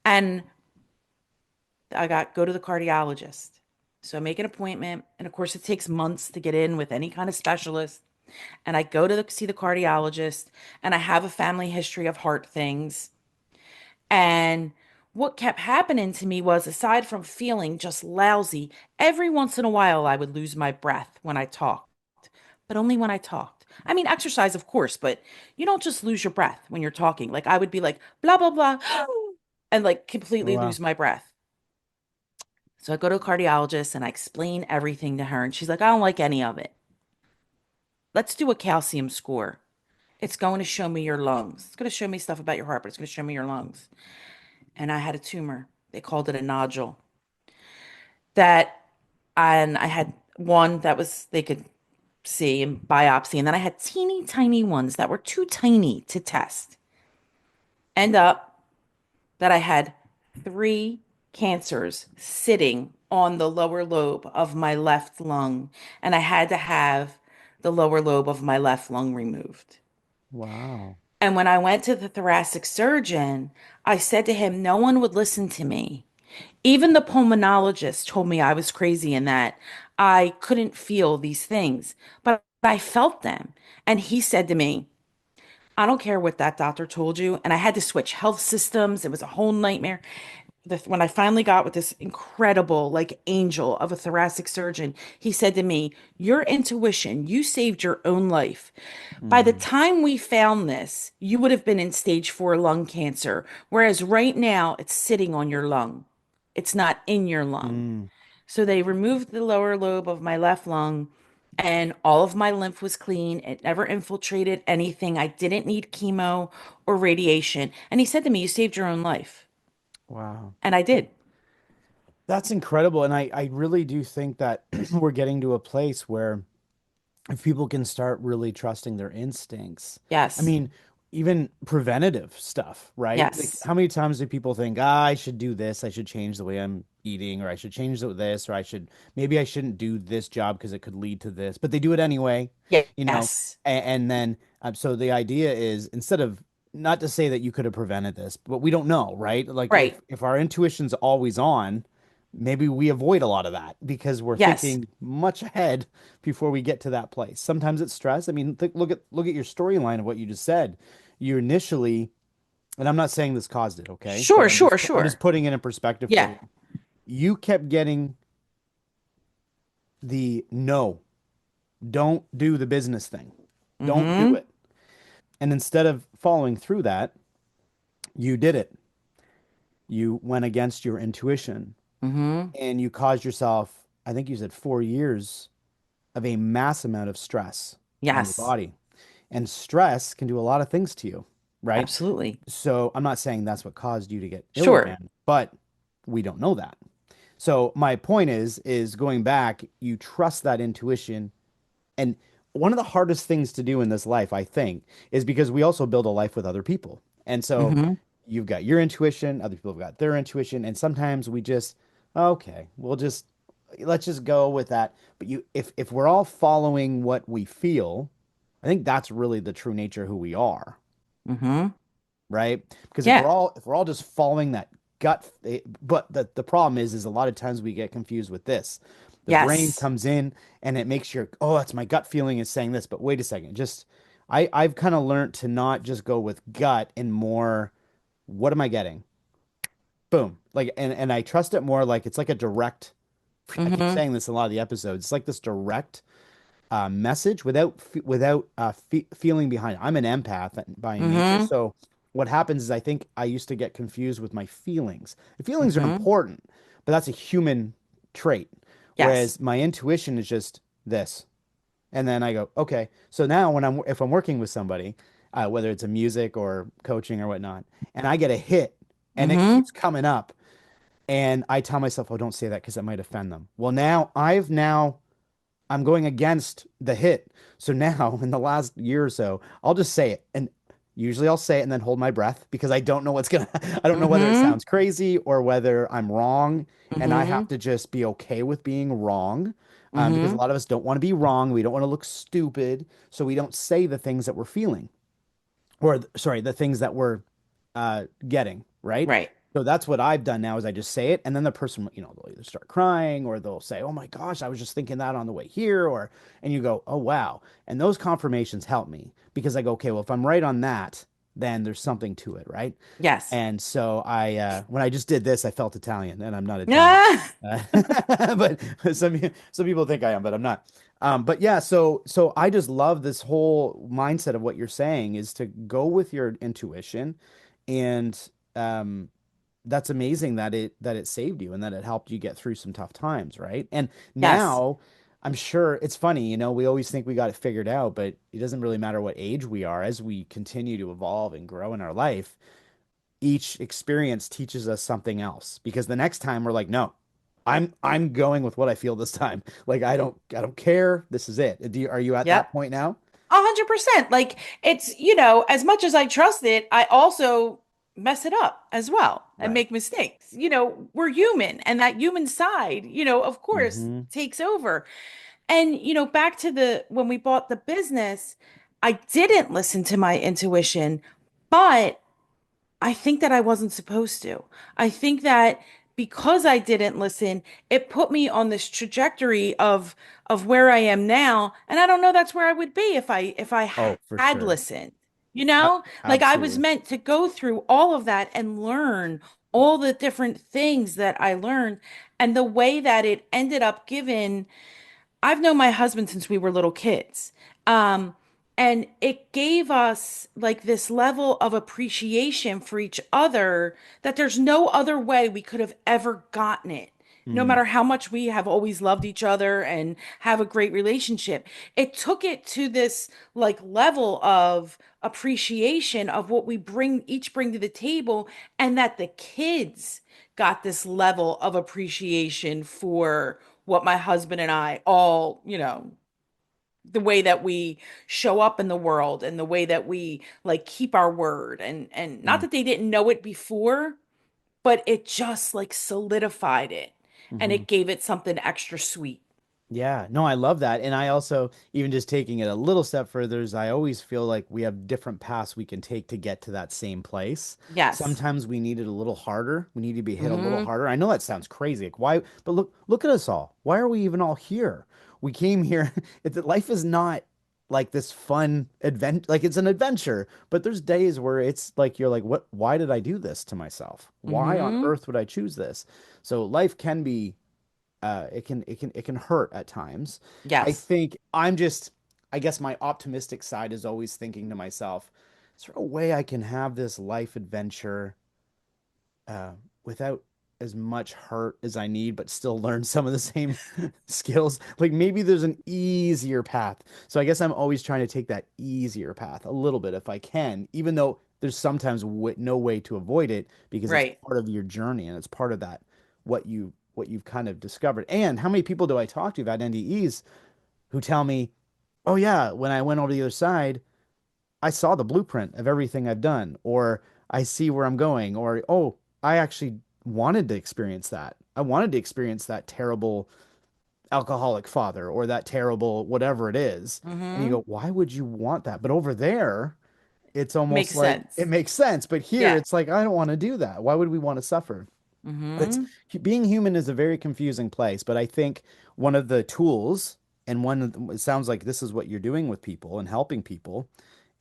And I got go to the cardiologist. So I make an appointment. And of course, it takes months to get in with any kind of specialist. And I go to see the cardiologist, and I have a family history of heart things. And what kept happening to me was, aside from feeling just lousy, every once in a while I would lose my breath when I talked, but only when I talked. I mean, exercise, of course, but you don't just lose your breath when you're talking. Like I would be like, blah, blah, blah, and like Oh, completely wow. lose my breath. So I go to a cardiologist and I explain everything to her, and she's like, I don't like any of it. Let's do a calcium score. It's going to show me your lungs. It's going to show me stuff about your heart, but it's going to show me your lungs. And I had a tumor. They called it a nodule. That and I had one that was they could see and biopsy, and then I had teeny tiny ones that were too tiny to test. End up that I had three cancers sitting on the lower lobe of my left lung, and I had to have the lower lobe of my left lung removed. Wow. And when I went to the thoracic surgeon, I said to him, no one would listen to me. Even the pulmonologist told me I was crazy and that I couldn't feel these things, but I felt them. And he said to me, I don't care what that doctor told you. And I had to switch health systems. It was a whole nightmare. When I finally got with this incredible, like angel of a thoracic surgeon, he said to me, your intuition, you saved your own life. By the Hmm. time we found this, you would have been in stage 4 lung cancer, whereas right now it's sitting on your lung. It's not in your lung. Mm. So they removed the lower lobe of my left lung, and all of my lymph was clean. It never infiltrated anything. I didn't need chemo or radiation. And he said to me, you saved your own life. Wow. And I did. That's incredible. And I really do think that we're getting to a place where if people can start really trusting their instincts, I Yes. mean, even preventative stuff, right? Like, Yes. how many times do people think, ah, I should do this, I should change the way I'm eating, or I should change this, or maybe I shouldn't do this job because it could lead to this, but they do it anyway, you know? Yes. And then, so the idea is instead of, not to say that you could have prevented this, but we don't know, right? Like, Right. if our intuition's always on, maybe we avoid a lot of that because we're Yes. thinking much ahead before we get to that place. Sometimes it's stress. I mean, look at your storyline of what you just said. You initially, and I'm not saying this caused it, okay? But Sure, sure, I'm just sure. putting it in perspective for Yeah. you. You kept getting the no, don't do the business thing. Don't do Mm-hmm. it. And instead of following through that, you did it. You went against your intuition Mm-hmm. and you caused yourself, I think you said 4 years of a mass amount of stress. in your Yes. body. And stress can do a lot of things to you, right? Absolutely. So I'm not saying that's what caused you to get ill Sure. again, but we don't know that. So my point is going back, you trust that intuition. And one of the hardest things to do in this life, I think, is because we also build a life with other people. And so Mm-hmm. you've got your intuition, other people have got their intuition, and sometimes we just, okay, let's just go with that. But if we're all following what we feel, I think that's really the true nature of who we are, Mm-hmm. right? Because Yeah. if we're all just following that but the problem is a lot of times we get confused with this. The brain Yes. comes in and it makes your, oh, that's my gut feeling is saying this, but wait a second, just I've kind of learned to not just go with gut and more, what am I getting? Boom. Like, and I trust it more, like it's like a direct, I keep Mm-hmm. saying this in a lot of the episodes. It's like this direct message without fe feeling behind it. I'm an empath by nature, Mm-hmm. so what happens is I think I used to get confused with my feelings. The feelings are Mm-hmm. important, but that's a human trait, Yes. whereas my intuition is just this. And then I go, okay. So now if I'm working with somebody, whether it's a music or coaching or whatnot, and I get a hit and it Mm-hmm. keeps coming up, and I tell myself, oh, don't say that because it might offend them. Well, I'm going against the hit. So now, in the last year or so, I'll just say it. And usually I'll say it and then hold my breath because I don't know I don't know whether it Mm-hmm. sounds crazy or whether I'm wrong. And I Mm-hmm. have to just be okay with being wrong, because a Mm-hmm. lot of us don't want to be wrong. We don't want to look stupid. So we don't say the things that we're feeling, or sorry, the things that we're getting, right? Right. So that's what I've done now is I just say it, and then the person, they'll either start crying or they'll say, "Oh my gosh, I was just thinking that on the way here," and you go, "Oh wow," and those confirmations help me because I go, "Okay, well if I'm right on that, then there's something to it, right?" Yes. And so when I just did this, I felt Italian, and I'm not Italian. Ah. Uh, but some people think I am, but I'm not. But yeah, so I just love this whole mindset of what you're saying is to go with your intuition, and um, that's amazing that it saved you and that it helped you get through some tough times, right? And Yes. now I'm sure it's funny, we always think we got it figured out, but it doesn't really matter what age we are as we continue to evolve and grow in our life. Each experience teaches us something else because the next time we're like, no, I'm going with what I feel this time. Like I don't care. This is it. Are you at that Yep. point now? 100%. Like it's, as much as I trust it, I also mess it up as well and Right. make mistakes. We're human and that human side, of course, Mm-hmm. takes over. And, back to when we bought the business, I didn't listen to my intuition, but I think that I wasn't supposed to. I think that because I didn't listen, it put me on this trajectory of where I am now, and I don't know that's where I would be if I Oh, for had sure. listened. Like I was Absolutely. meant to go through all of that and learn all the different things that I learned and the way that it ended up giving. I've known my husband since we were little kids. Um, and it gave us like this level of appreciation for each other that there's no other way we could have ever gotten it. No Mm, matter how much we have always loved each other and have a great relationship, it took it to this like level of appreciation of what we bring to the table, and that the kids got this level of appreciation for what my husband and I all, the way that we show up in the world and the way that we like keep our word, and not mm, that they didn't know it before, but it just like solidified it and hmm. it gave it something extra sweet. Yeah, no, I love that. And I also, even just taking it a little step further, is I always feel like we have different paths we can take to get to that same place. Yes. Sometimes we need it a little harder. We need to be hit a little Mm-hmm. harder. I know that sounds crazy. Like why, but look at us all. Why are we even all here? We came here. Life is not like this fun advent, like it's an adventure, but there's days where it's like you're like, why did I do this to myself? Why on Mm-hmm. earth would I choose this? So life can be it can hurt at times. I Yes. think I guess my optimistic side is always thinking to myself, is there a way I can have this life adventure uh without as much hurt as I need, but still learn some of the same skills. Like maybe there's an easier path. So I guess I'm always trying to take that easier path a little bit if I can, even though there's sometimes w no way to avoid it because it's Right. part of your journey and it's part of that what you've kind of discovered. And how many people do I talk to about NDEs who tell me, "Oh yeah, when I went over the other side, I saw the blueprint of everything I've done, or I see where I'm going, or oh, I actually wanted to experience that. I wanted to experience that terrible alcoholic father or that terrible whatever it is." And you Mm-hmm. go, why would you want that? But over there, it's almost Makes like it sense. makes sense. But here, Yeah. it's like, I don't want to do that. Why would we want to suffer? It's Mm-hmm. being human is a very confusing place, but I think one of the tools, and it sounds like this is what you're doing with people and helping people,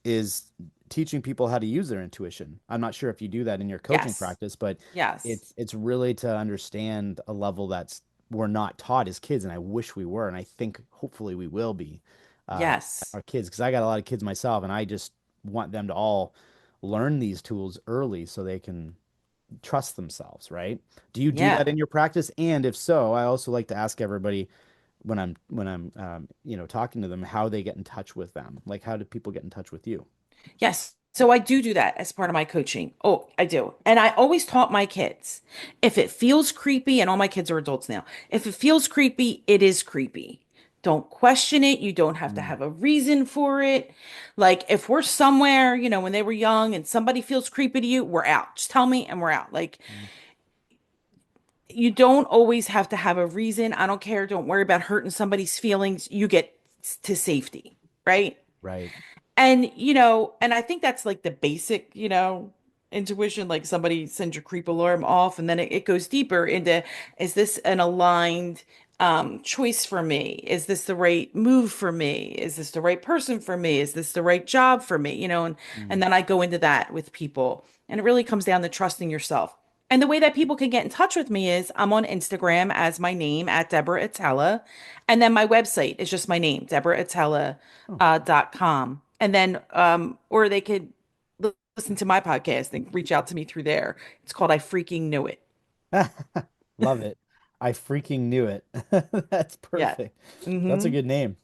is teaching people how to use their intuition. I'm not sure if you do that in your coaching Yes. practice, but Yes. it's really to understand a level that's we're not taught as kids, and I wish we were, and I think hopefully we will be Yes. our kids, because I got a lot of kids myself, and I just want them to all learn these tools early so they can trust themselves, right? Do you do Yeah. that in your practice? And if so, I also like to ask everybody when I'm talking to them how they get in touch with them. Like how do people get in touch with you? Yes. So I do that as part of my coaching. Oh, I do. And I always taught my kids, if it feels creepy, and all my kids are adults now, if it feels creepy, it is creepy. Don't question it. You don't have to Mm, have a reason for it. Like if we're somewhere, when they were young and somebody feels creepy to you, we're out. Just tell me and we're out. Like mm, you don't always have to have a reason. I don't care. Don't worry about hurting somebody's feelings. You get to safety, right? right. And I think that's like the basic, intuition, like somebody sends your creep alarm off, and then it goes deeper into, is this an aligned choice for me? Is this the right move for me? Is this the right person for me? Is this the right job for me? And Mm, then I go into that with people. And it really comes down to trusting yourself. And the way that people can get in touch with me is I'm on Instagram as my name at Deborah Atella. And then my website is just my name, Deborah Atella oh. .com. And then, or they could listen to my podcast and reach out to me through there. It's called I Freaking Knew It. Love it. I freaking knew it. That's Yeah. perfect. That's a Mm-hmm. good name.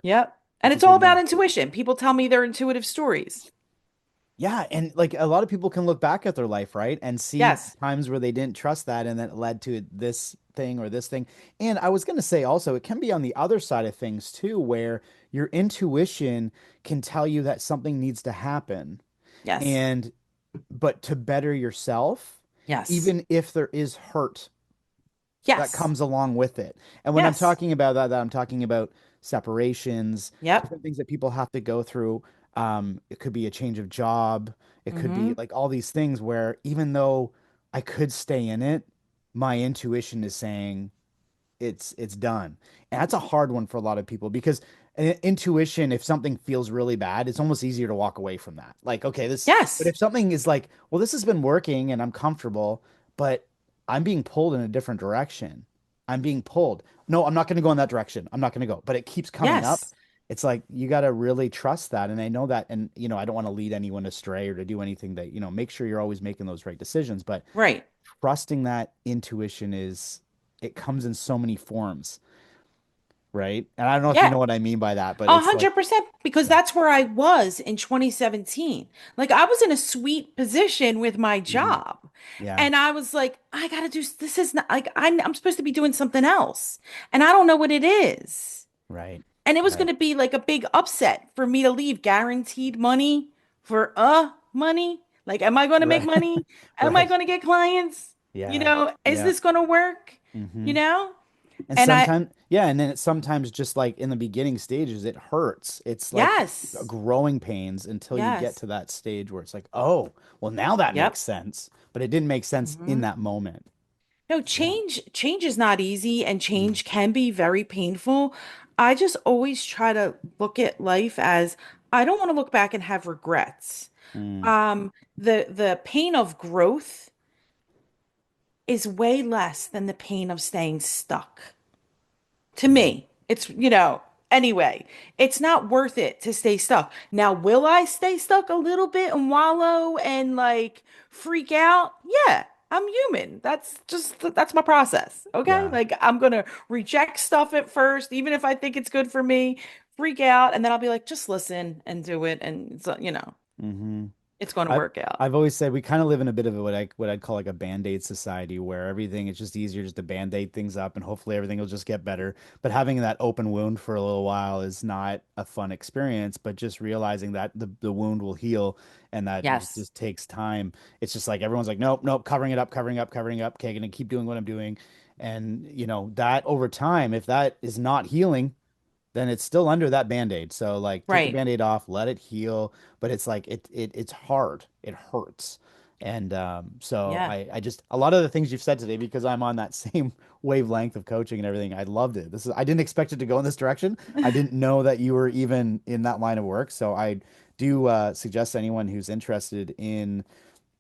Yep. And That's a it's all good about name. intuition. People tell me they're intuitive stories. Yeah, and like a lot of people can look back at their life, right, and see Yes. times where they didn't trust that and then it led to this thing or this thing. And I was going to say also, it can be on the other side of things too, where your intuition can tell you that something needs to happen. Yes. And but to better yourself, Yes. even if there is hurt that Yes. comes along with it. And when I'm Yes. talking about that, I'm talking about separations, Yep. different things that people have to go through. It could be a change of job. It could Mm-hmm. be like all these things where even though I could stay in it, my intuition is saying it's done. And that's a hard one for a lot of people because intuition, if something feels really bad, it's almost easier to walk away from that. Like, okay, but Yes. if something is like, well, this has been working and I'm comfortable, but I'm being pulled in a different direction. I'm being pulled. No, I'm not going to go in that direction. I'm not going to go, but it keeps coming up. Yes. It's like you got to really trust that. And I know that. And, I don't want to lead anyone astray or to do anything that, make sure you're always making those right decisions. But Right. trusting that intuition it comes in so many forms, right? And I don't know if you Yeah. know what I mean by that, but A it's like, hundred percent, because yeah. that's where I was in 2017. Like I was in a sweet position with my Mhm. job. Yeah, And I was like, I gotta do this is not like I'm supposed to be doing something else. And I don't know what it is. right, And it was right, gonna be like a big upset for me to leave guaranteed money for money. Like, am I gonna make right, money? Am I right. gonna get clients? Yeah, Is yeah. this gonna work? You Hmm. know? And And I sometimes, yeah, and then it's sometimes just like in the beginning stages, it hurts. It's like yes. growing pains until you get Yes. to that stage where it's like, oh, well, now that makes Yep. sense. But it didn't make sense in Mhm. that moment. No, Yeah. change is not easy and Mm, change can be very painful. I just always try to look at life as I don't want to look back and have regrets. mm, The pain of growth is way less than the pain of staying stuck. To mm. me, anyway, it's not worth it to stay stuck. Now, will I stay stuck a little bit and wallow and like freak out? Yeah. I'm human. That's my process. Okay. Yeah. Like I'm gonna reject stuff at first, even if I think it's good for me, freak out, and then I'll be like, just listen and do it. And it's, Hmm. it's going to I've work out. I've always said we kind of live in a bit of a, what I'd call like a band-aid society where everything is just easier just to band-aid things up and hopefully everything will just get better. But having that open wound for a little while is not a fun experience, but just realizing that the wound will heal and that it Yes. just takes time. It's just like everyone's like, nope, nope, covering it up, covering up, covering up. Okay, gonna keep doing what I'm doing. And that over time, if that is not healing, then it's still under that band-aid. So like take the Right. band-aid off, let it heal, but it's like it's hard. It hurts. And so Yeah. I just a lot of the things you've said today, because I'm on that same wavelength of coaching and everything, I loved it. I didn't expect it to go in this direction. I didn't know that you were even in that line of work. So I do suggest anyone who's interested in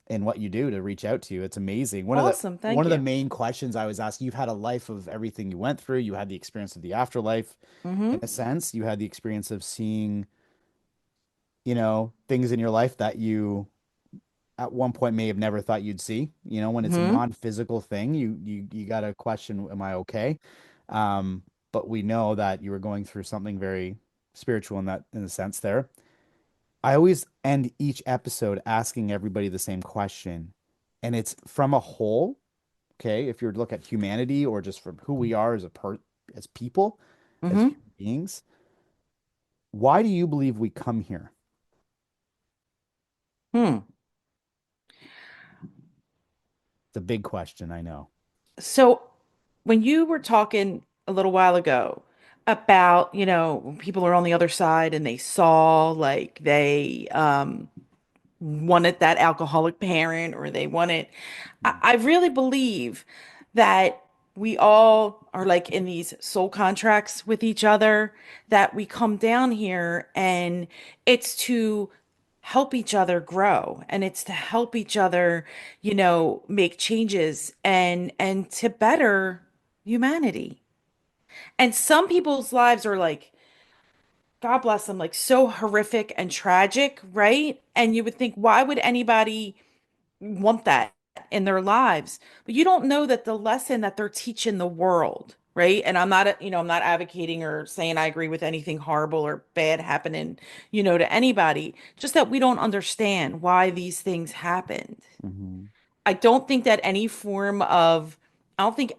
what you do to reach out to you. It's amazing. Awesome. One Thank of the you. main questions I was asking, you've had a life of everything you went through. You had the experience of the afterlife in Mm-hmm. a sense. You had the experience of seeing, things in your life that you at one point may have never thought you'd see. When it's a Mm-hmm. non-physical thing, you got to question, am I okay? Um, but we know that you were going through something very spiritual in the sense there. I always end each episode asking everybody the same question, and it's from a whole, okay? If you look at humanity or just from who we are as people, as Mm-hmm. human beings, why do you believe we come here? Hmm. It's a big question, I know. So when you were talking a little while ago about, when people are on the other side and they saw like they wanted that alcoholic parent or they wanted, I really believe that we all are like in these soul contracts with each other, that we come down here and it's to help each other grow and it's to help each other, make changes and to better humanity. And some people's lives are like, God bless them, like so horrific and tragic, right? And you would think, why would anybody want that in their lives? But you don't know that the lesson that they're teaching the world, right? And I'm not advocating or saying I agree with anything horrible or bad happening, to anybody, just that we don't understand why these things happened. Hmm. I don't think that any form of, I don't think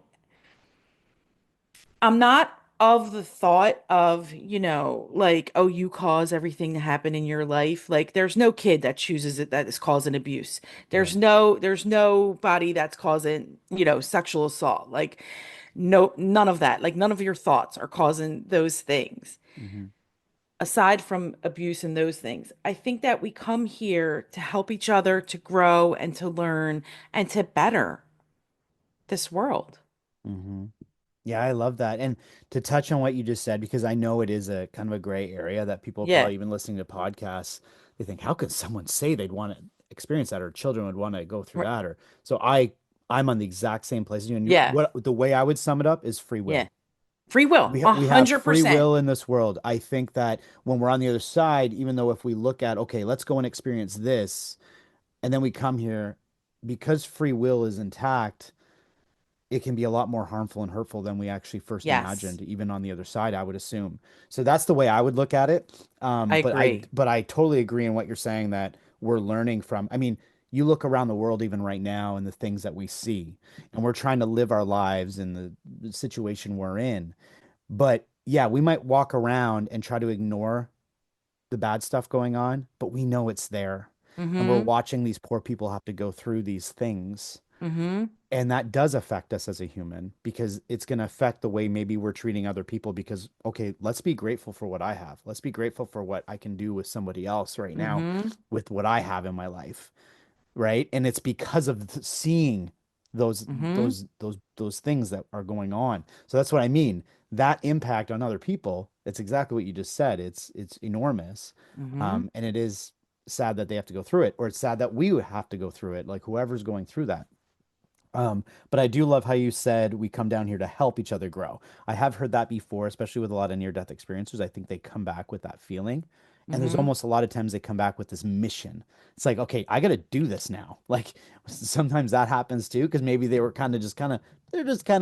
I'm not of the thought of, like, oh, you cause everything to happen in your life. Like, there's no kid that chooses it that is causing abuse. Right. There's nobody that's causing, sexual assault. Like, no, none of that. Like, none of your thoughts are causing those things. Hmm. Aside from abuse and those things, I think that we come here to help each other, to grow and to learn and to better this world. Hmm. Yeah, I love that. And to touch on what you just said, because I know it is a kind of a gray area that people Yeah, probably even listening to podcasts, they think, how could someone say they'd want to experience that or children would want to go through right. that? Or so I'm on the exact same place as you. And Yeah, what the way I would sum it up is free yeah. will. Free will, a We have hundred free percent. will in this world. I think that when we're on the other side, even though if we look at, okay, let's go and experience this, and then we come here, because free will is intact, it can be a lot more harmful and hurtful than we actually first Yes, imagined, even on the other side, I would assume. So that's the way I would look at it. I But agree. I totally agree in what you're saying that we're learning from. I mean, you look around the world even right now and the things that we see, and we're trying to live our lives in the situation we're in. But yeah, we might walk around and try to ignore the bad stuff going on, but we know it's there. And we're Mm-hmm. watching these poor people have to go through these things. Mm-hmm. And that does affect us as a human because it's going to affect the way maybe we're treating other people. Because, okay, let's be grateful for what I have. Let's be grateful for what I can do with somebody else right now Mm-hmm. with what I have in my life. Right. And it's because of seeing Mm-hmm. those things that are going on. So that's what I mean. That impact on other people, it's exactly what you just said. It's enormous. Mm-hmm. And it is sad that they have to go through it, or it's sad that we would have to go through it, like whoever's going through that. But I do love how you said we come down here to help each other grow. I have heard that before, especially with a lot of near-death experiences. I think they come back with that feeling. And there's Mm-hmm. almost a lot of times they come back with this mission. It's like, okay, I got to do this now. Like sometimes that happens too, because maybe they were they're just kind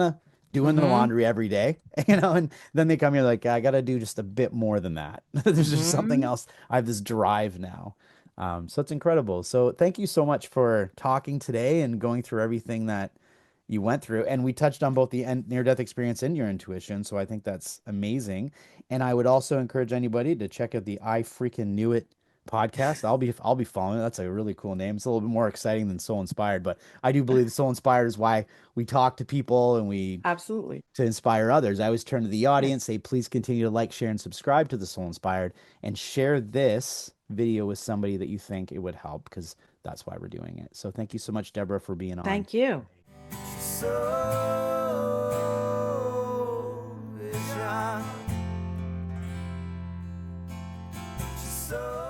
of doing their Mm-hmm. laundry every day, and then they come here like, I got to do just a bit more than that. There's just something Mm-hmm. else. I have this drive now. So it's incredible. So thank you so much for talking today and going through everything that you went through. And we touched on both the near-death experience and your intuition. So I think that's amazing. And I would also encourage anybody to check out the I Freaking Knew It podcast. I'll be following it. That's a really cool name. It's a little bit more exciting than Soul Inspired, but I do believe Soul Inspired is why we talk to people and we Absolutely. to inspire others. I always turn to the Right. audience, say, please continue to like, share, and subscribe to the Soul Inspired and share this video with somebody that you think it would help because that's why we're doing it. So thank you so much, Deborah, for being on. Thank you. So is young. So